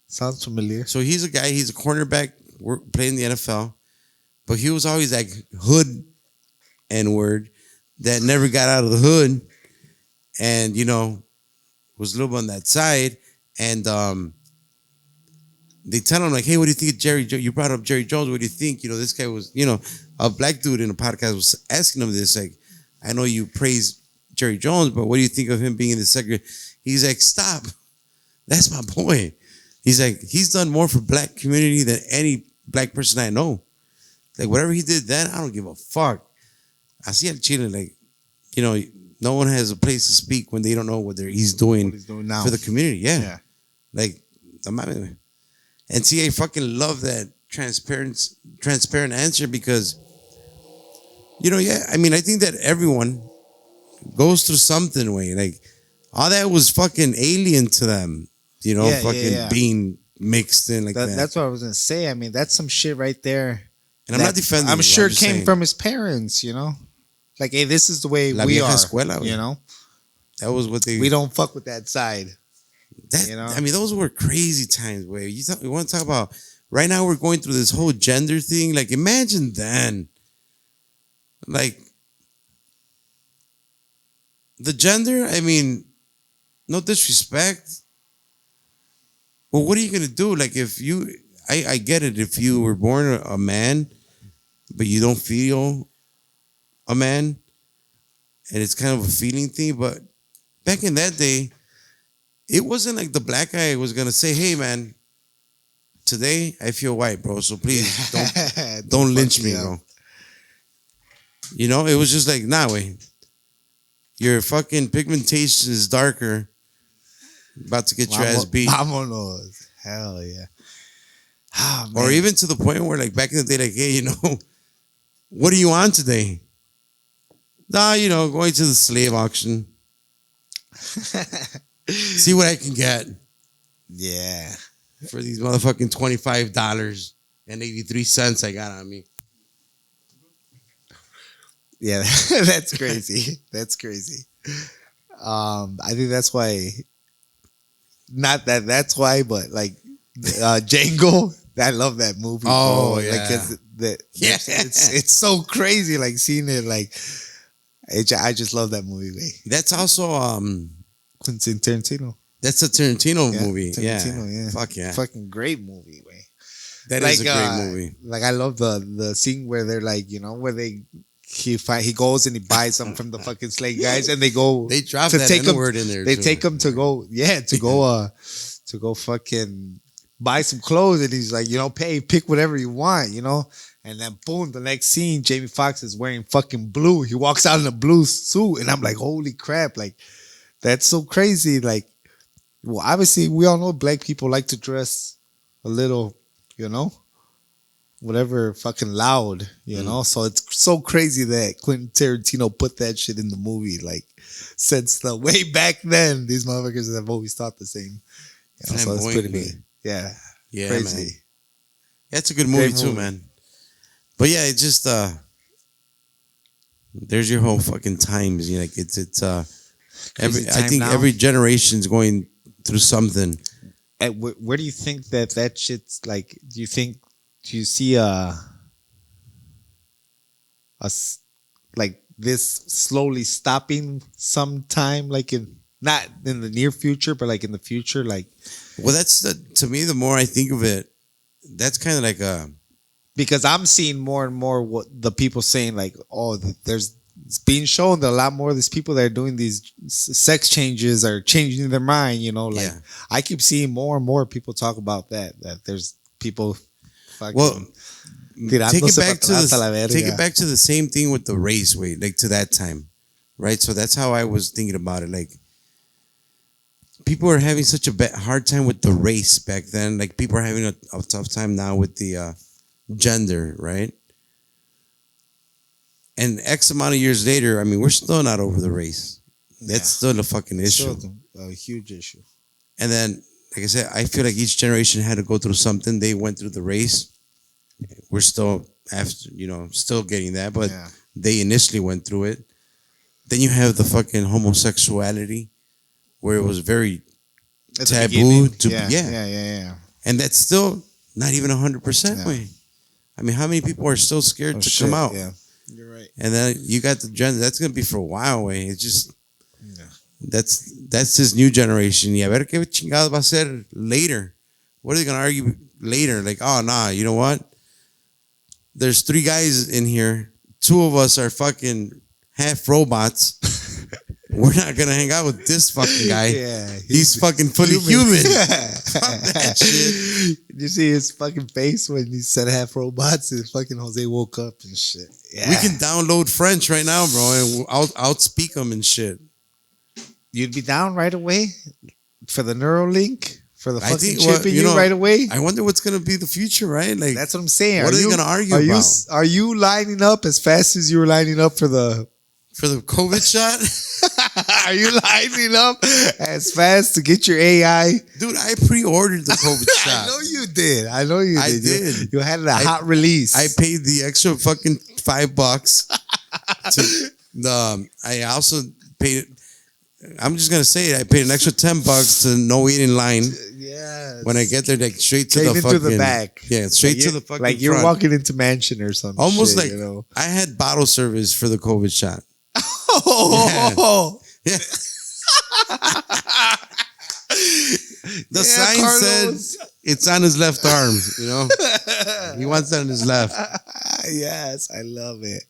Sounds familiar. So he's a guy, he's a cornerback, playing the NFL, but he was always like hood N-word that never got out of the hood and, was a little bit on that side. And they tell him like, hey, what do you think of Jerry Jones? You brought up Jerry Jones. What do you think? This guy was, a black dude in a podcast was asking him this, like, I know you praise Jerry Jones, but what do you think of him being in the segregation? He's like, stop. That's my boy. He's like, he's done more for black community than any black person I know. Like, whatever he did then, I don't give a fuck. I see El Chile, like, no one has a place to speak when they don't know what he's doing, What he's doing now. for the community. Yeah. Yeah. Like, and see, I fucking love that transparent answer because, I think that everyone goes through something way. Like, all that was fucking alien to them, Yeah. being mixed in like that. That's what I was gonna say. I mean, that's some shit right there. And I'm not defending I'm you, sure I'm it just came saying. from his parents, Like, hey, this is the way La we vieja are. escuela, güey. That was what they. We don't fuck with that side. That, you know? I mean, those were crazy times. Where you want to talk about right now we're going through this whole gender thing. Like, imagine then. Like, the gender, I mean, no disrespect. Well, what are you going to do? Like, if you, I get it. If you were born a man, but you don't feel a man, and it's kind of a feeling thing. But back in that day, it wasn't like the black guy was going to say, hey, man, today I feel white, bro. So please don't lynch me, bro. You know, it was just like, nah, wait. Your fucking pigmentation is darker. About to get your ass beat. Vámonos. Hell yeah. Oh, or even to the point where, like, back in the day, like, hey, you know, what are you on today? Nah, you know, going to the slave auction. See what I can get. Yeah. For these motherfucking $25.83 I got on me. Yeah, that's crazy. That's crazy. I think that's why. Not that's why, but like Django. I love that movie. Oh, bro. yeah. Like it's so crazy. Like seeing it. Like I just love that movie. Man. That's also Quentin Tarantino. That's a Tarantino movie. Tarantino, yeah. Fuck yeah. Fucking great movie. Man. That is a great movie. Like I love the scene where they're like, you know, where he goes and he buys them from the fucking slave guys, and they go. They drop to that take N-word in there. They too. take him to go, to go fucking buy some clothes, and he's like, you know, pick whatever you want, you know. And then boom, the next scene, Jamie Foxx is wearing fucking blue. He walks out in a blue suit, and I'm like, holy crap, like that's so crazy. Like, well, obviously we all know black people like to dress a little, you know. Whatever fucking loud, you know? So it's so crazy that Quentin Tarantino put that shit in the movie. Like, since the way back then, these motherfuckers have always thought the same. You know, so it's pretty good. Yeah. Crazy. Man. That's a good movie too, man. But yeah, it just there's your whole fucking times. You know, like it's every generation's going through something. Where do you think that shit's like? Do you see like this slowly stopping sometime, like not in the near future, but like in the future, like? Well, to me, the more I think of it, that's kind of like because I'm seeing more and more what the people saying, like, oh, it's being shown that a lot more of these people that are doing these sex changes are changing their mind, you know, like I keep seeing more and more people talk about that there's people fucking take it back to the same thing with the race, like to that time, right? So that's how I was thinking about it. Like, people are having such a hard time with the race back then. Like, people are having a tough time now with the gender, right? And X amount of years later, I mean, we're still not over the race. That's still a fucking issue. Still a huge issue. And then, like I said, I feel like each generation had to go through something. They went through the race. We're still still getting that, but they initially went through it. Then you have the fucking homosexuality, where it was very taboo to yeah. And that's still not even 100% way. I mean, how many people are still scared to come out? Yeah, you're right. And then you got the gender. That's gonna be for a while way. It's just that's this new generation. Y a ver qué chingados va a ser later. What are they gonna argue later? Like, oh nah, you know what? There's 3 guys in here. 2 of us are fucking half robots. We're not gonna hang out with this fucking guy. Yeah, he's fucking fully human. Fuck that shit. Did you see his fucking face when he said half robots and fucking Jose woke up and shit? Yeah. We can download French right now, bro, and I'll outspeak them and shit. You'd be down right away for the Neuralink? For the fucking chip in you right away? I wonder what's going to be the future, right? Like, that's what I'm saying. What are they going to argue about? Are you lining up as fast as you were lining up for the COVID shot? Are you lining up as fast to get your AI? Dude, I pre-ordered the COVID shot. I know you did. I did. You had a hot release. I paid the extra fucking $5 I also paid, I'm just going to say it, I paid an extra $10 to no wait in line. Yeah. When I get there, like straight to Straight the into fucking the back. Yeah, straight Like to you- the fucking like you're front. walking into mansion or something. Almost like you know. I had bottle service for the COVID shot. Oh, Yeah. The Yeah, sign Carlos. said it's on his left arm. You know, he wants that on his left. Yes, I love it.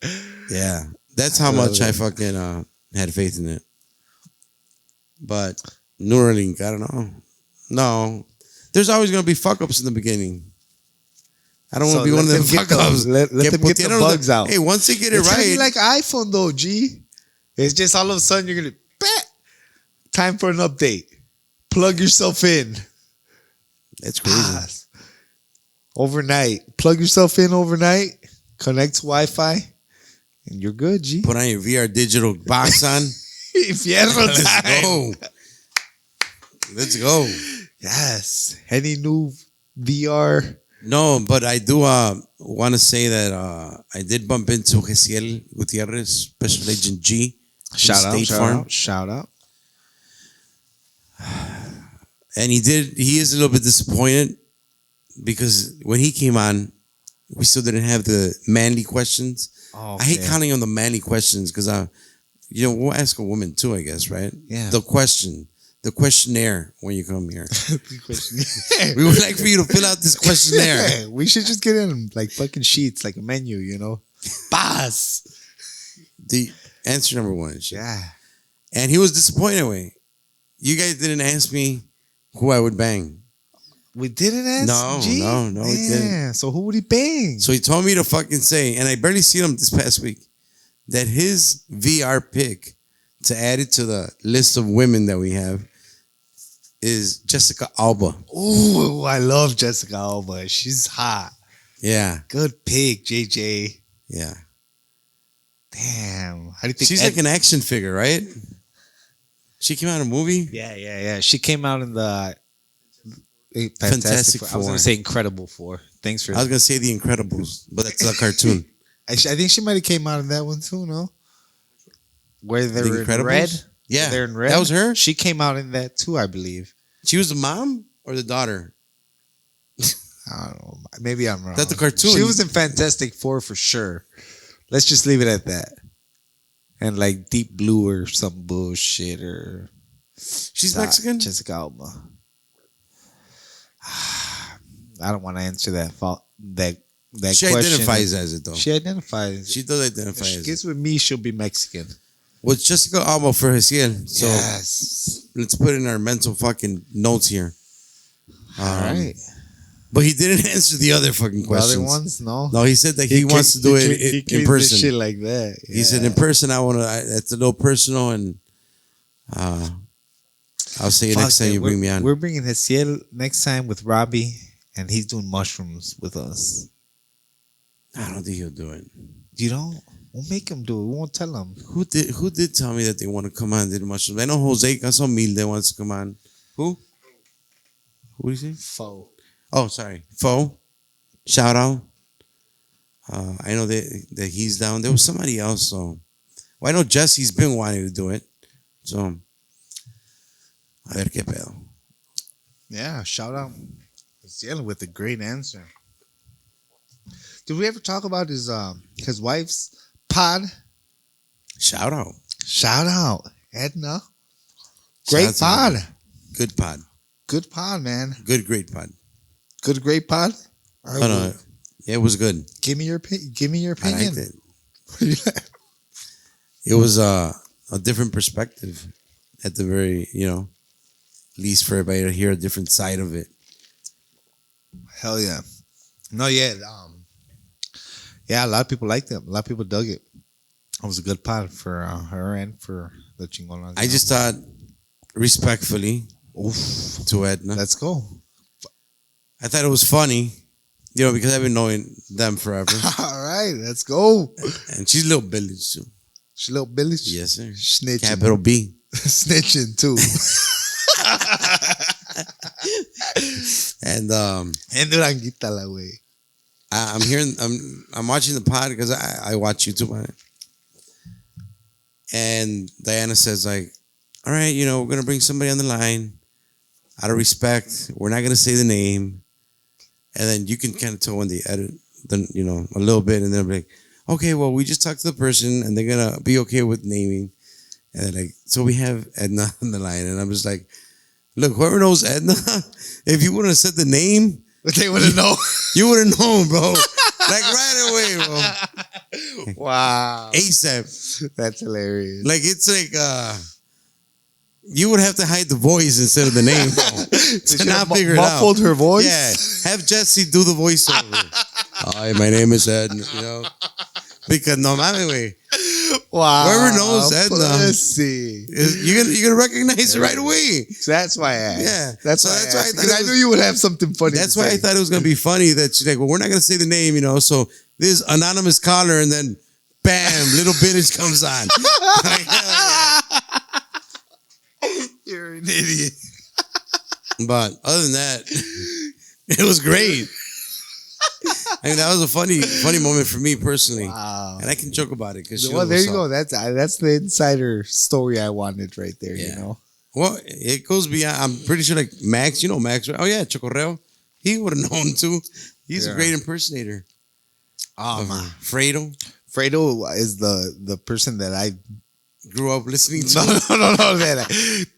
Yeah, that's how love much I it. fucking had faith in it. But Neuralink, I don't know. No, there's always gonna be fuck ups in the beginning. I don't want So to be one of let them them get fuck ups. those- let them get the pusieron bugs out. Hey, once they get it It's gonna be right, like iPhone though, G. It's just all of a sudden you're gonna time for an update. Plug yourself in. it's crazy. Pass. Overnight. Plug yourself in overnight. Connect to Wi-Fi. And you're good, G. Put on your VR digital box on. Fierro Let's time. go. Let's go. Yes. Any new VR? No, but I do want to say that I did bump into Gesiel Gutierrez, Special Agent G. from Shout out, State shout Farm. out, shout out. And he is a little bit disappointed because when he came on, we still didn't have the manly questions. Oh, I hate counting on the manly questions because we'll ask a woman too, I guess, right? Yeah. The questionnaire when you come here. We would like for you to fill out this questionnaire. Yeah, we should just get in like fucking sheets, like a menu, you know? Pass. The answer number one. Shit. Yeah. And he was disappointed away. You guys didn't ask me who I would bang. We didn't ask No, G? no, we didn't. Yeah, so who would he bang? So he told me to fucking say, and I barely seen him this past week, that his VR pick to add it to the list of women that we have is Jessica Alba. Ooh, I love Jessica Alba. She's hot. Yeah, Good pick, JJ. yeah. Damn. How do you think She's like an action figure, right? She came out in a movie. Yeah. She came out in the Fantastic Four. I was Four. going to say Incredible Four. Thanks for I was gonna say The Incredibles, but that's a cartoon. I think she might have came out in that one too, no? Where they The were in Incredibles? red? Yeah, They're in red. that was her? She came out in that too, I believe. She was the mom or the daughter? I don't know. Maybe I'm wrong. That's a cartoon. She was in Fantastic Four for sure. Let's just leave it at that. And like Deep Blue or some bullshit or She's Mexican. Jessica Alba. I don't want to answer that She question. identifies as it though. She identifies. She does identify if she as it. gets with me, she'll be Mexican. Well, Jessica Alba for Gesiel. So Yes. let's put in our mental fucking notes here. All right. But he didn't answer the other fucking The questions. other ones, no. No, he said that he wants to do it in person. Shit like that. He said in person, that's a little personal, and I'll say it next time you bring me on. We're bringing Hesiel next time with Robbie, and he's doing mushrooms with us. I don't think he'll do it. You don't? We'll make him do it. We won't tell him. Who did tell me that they want to come on and do the mushrooms? I know Jose Casamilde wants to come on. Who? Who did you say? Foe. Oh, sorry. Fo. Shout out. I know that he's down. There was somebody else. So, well, I know Jesse's been wanting to do it. So, a ver qué pedo. Yeah, shout out. Hesiel with a great answer. Did we ever talk about his wife's pod? Shout out. Shout out, Edna. Shout Great out to pod. him. Good pod. Good pod, man. Good, great pod. Good, great pod. All right, Oh, no. well, Yeah, it was good. give me your I opinion. liked it. It was a different perspective at the very, least for everybody to hear a different side of it. Hell yeah. No, yeah. Yeah, a lot of people liked it. A lot of people dug it. It was a good pod for her and for the Chingonas. I just thought, respectfully, to Edna, Let's go. I thought it was funny, because I've been knowing them forever. All right, let's go. And she's a little village too. She little Billy. Yes, sir. Snitching. Capital B. Snitching too. And And Duranguita la way. I'm watching the pod because I watch YouTube on it. And Diana says like, all right, we're gonna bring somebody on the line. out of respect, we're not gonna say the name, and then you can kind of tell when they edit, then a little bit, and then be like, okay, well, we just talked to the person, and they're gonna be okay with naming, and then so we have Edna on the line, and I'm just like, look, whoever knows Edna, if you wouldn't have said the name, They wouldn't know. you would have known, bro, like right away, bro, Wow. ASAP, That's hilarious. like it's like you would have to hide the voice instead of the name, bro. To not figure it out. Muffled her voice? Yeah. Have Jesse do the voiceover. Hi, my name is Ed, Because no matter way. Wow. Whoever knows Edna, pussy. you're gonna recognize it right away. So that's why I asked. Yeah. That's So why that's I why asked. I thought Because I it knew was- you would have something funny That's to why I say. thought it was gonna be funny that she's like, well, we're not gonna say the name, so this anonymous caller, and then bam, little Bitch comes on. Like, hell yeah. You're an idiot. But other than that, it was great. I mean, that was a funny moment for me personally. Wow. And I can joke about it because Well, there you go. That's the insider story I wanted right there, Yeah. Well, it goes beyond. I'm pretty sure like Max, Max, right? Oh yeah, Chocorreo. He would have known too. He's a Yeah. great impersonator. Oh, man. Fredo Fredo is the person that I grew up listening to. no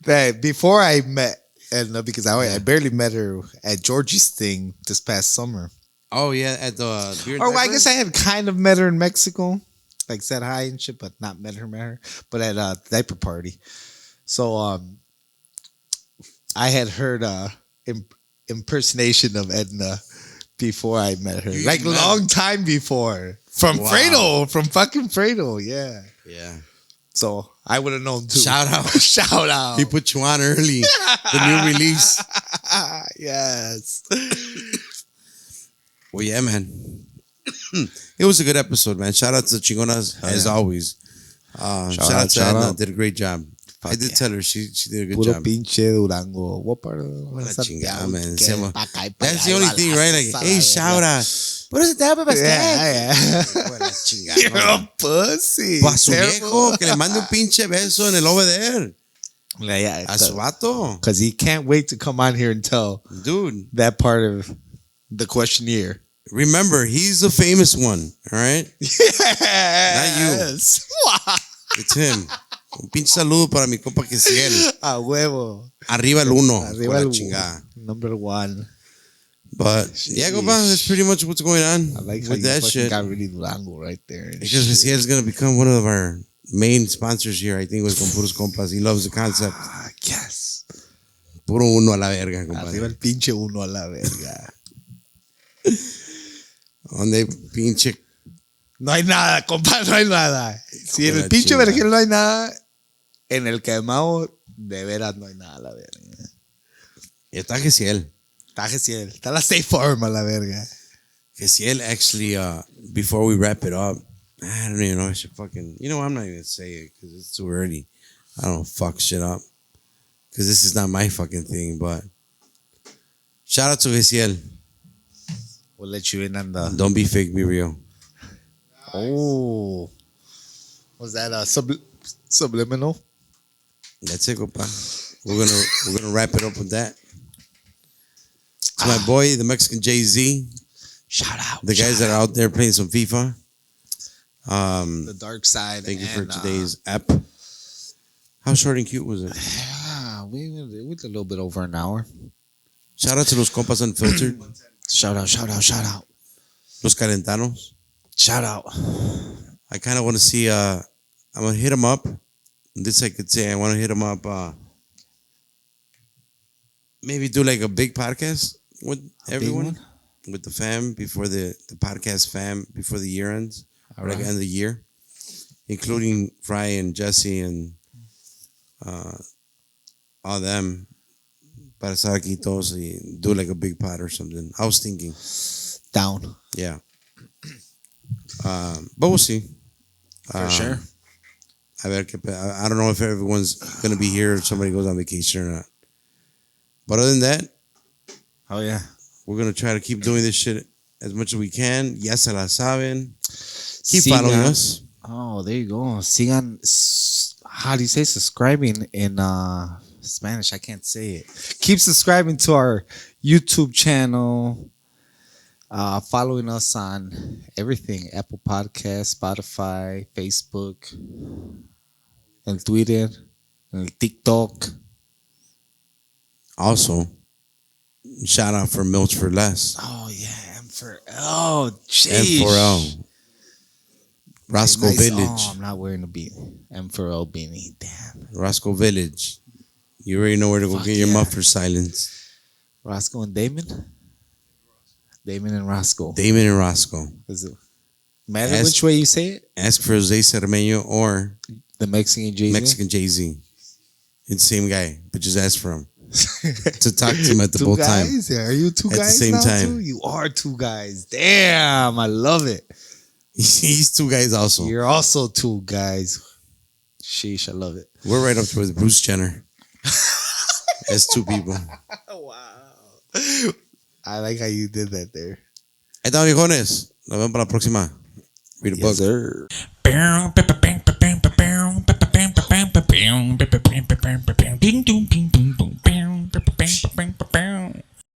that before I met Edna, because I barely met her at Georgie's thing this past summer. Oh yeah, at the beer and Or I diaper? guess I had kind of met her in Mexico, like said hi and shit, but not met her. But at a diaper party. So I had heard impersonation of Edna before I met her, You like met long her? time before from Wow. Fredo, from fucking Fredo, yeah. Yeah. So I would have known too. Shout out. Shout out. He put you on early. The new release. Yes. Well, yeah, man. It was a good episode, man. Shout out to Chingonas as always. Shout out to Edna. Did a great job. I did tell her she did a good Puro job. pinche Durango. What part of La Santiago? chingada, man. Que Se llama- pa' acá y pa' That's allá the y only balazos thing, right? Like, a la hey, verga. shout out. What is that, papá? Yeah, yeah. La chingada, You're no. a pussy. Pa' su Terrible. viejo, que le mande un pinche beso en el over there. Yeah, A su vato. because he can't wait to come on here and tell Dude, that part of the questionnaire. remember, he's the famous one, all right? Yes. It's him. Un pinche saludo para mi compa Kesiel. A huevo. Arriba el uno. Arriba Con la el chingada. number one. But yeah, compa, that's pretty much what's going on I like how with you that fucking shit. got really Durango right there. and Because shit. Kesiel is going to become one of our main sponsors here, I think, with Con Puros Compas. He loves the concept. Ah, yes. Puro uno a la verga, Arriba compadre. el pinche uno a la verga. Donde pinche. No hay nada, compa, no hay nada. Si en Con el la pinche chingada. vergel no hay nada, en el quemado, de veras no hay nada a la verga. Y está Kesiel. Está Gesiel, está la safe farm a la verga. Kesiel actually, before we wrap it up, I don't even know. I should fucking. I'm not even going to say it because it's too early. I don't fuck shit up. Because this is not my fucking thing, but. Shout out to Kesiel. We'll let you in on the. Don't be fake, be real. Oh. Was that a subliminal? That's it, compa. We're gonna wrap it up with that. To my boy, the Mexican Jay-Z, Shout out. the guys that are out there playing some FIFA. The dark side. Thank you for and, today's app. How short and cute was it? We went a little bit over an hour. Shout out to Los Compas Unfiltered, Shout out. Los Calentanos. Shout out. I kind of want to see. I'm gonna hit them up. This I could say. I want to hit them up. Maybe do like a big podcast with everyone, one? with the fam before the podcast fam before the year ends, or like right. end of the year, including Fry and Jesse and all them. Para estar aquí todos y do like a big pod or something. I was thinking, Down. yeah. But we'll see. For sure. I don't know if everyone's gonna be here if somebody goes on vacation or not. But other than that, Oh, yeah. we're gonna try to keep doing this shit as much as we can. Ya se la saben. Keep Sigan. following us. Oh, there you go. Sigan, how do you say subscribing in Spanish. I can't say it. Keep subscribing to our YouTube channel. Following us on everything: Apple Podcasts, Spotify, Facebook, and Twitter, and TikTok. Also, shout out for Milch for Less. Oh yeah, jeez. M4L. Roscoe Nice. Village. Oh, I'm not wearing a beanie. M4L beanie. Damn. Roscoe Village. You already know where to go get your muffler silenced. Roscoe and Damon? Damon and Roscoe. Damon and Roscoe. Does it matter which way you say it? Ask for Jose Cermeño or The Mexican Jay-Z? Mexican Jay-Z. It's the same guy, but just ask for him. To talk to him at the both time. Are you two At the guys same now time. too? You are two guys. Damn, I love it. He's two guys also. You're also two guys. Sheesh, I love it. We're right up there with Bruce Jenner. As two people. Wow. I like how you did that there. Ahí estamos, viejones. Nos vemos para la próxima. Read a book. Sir.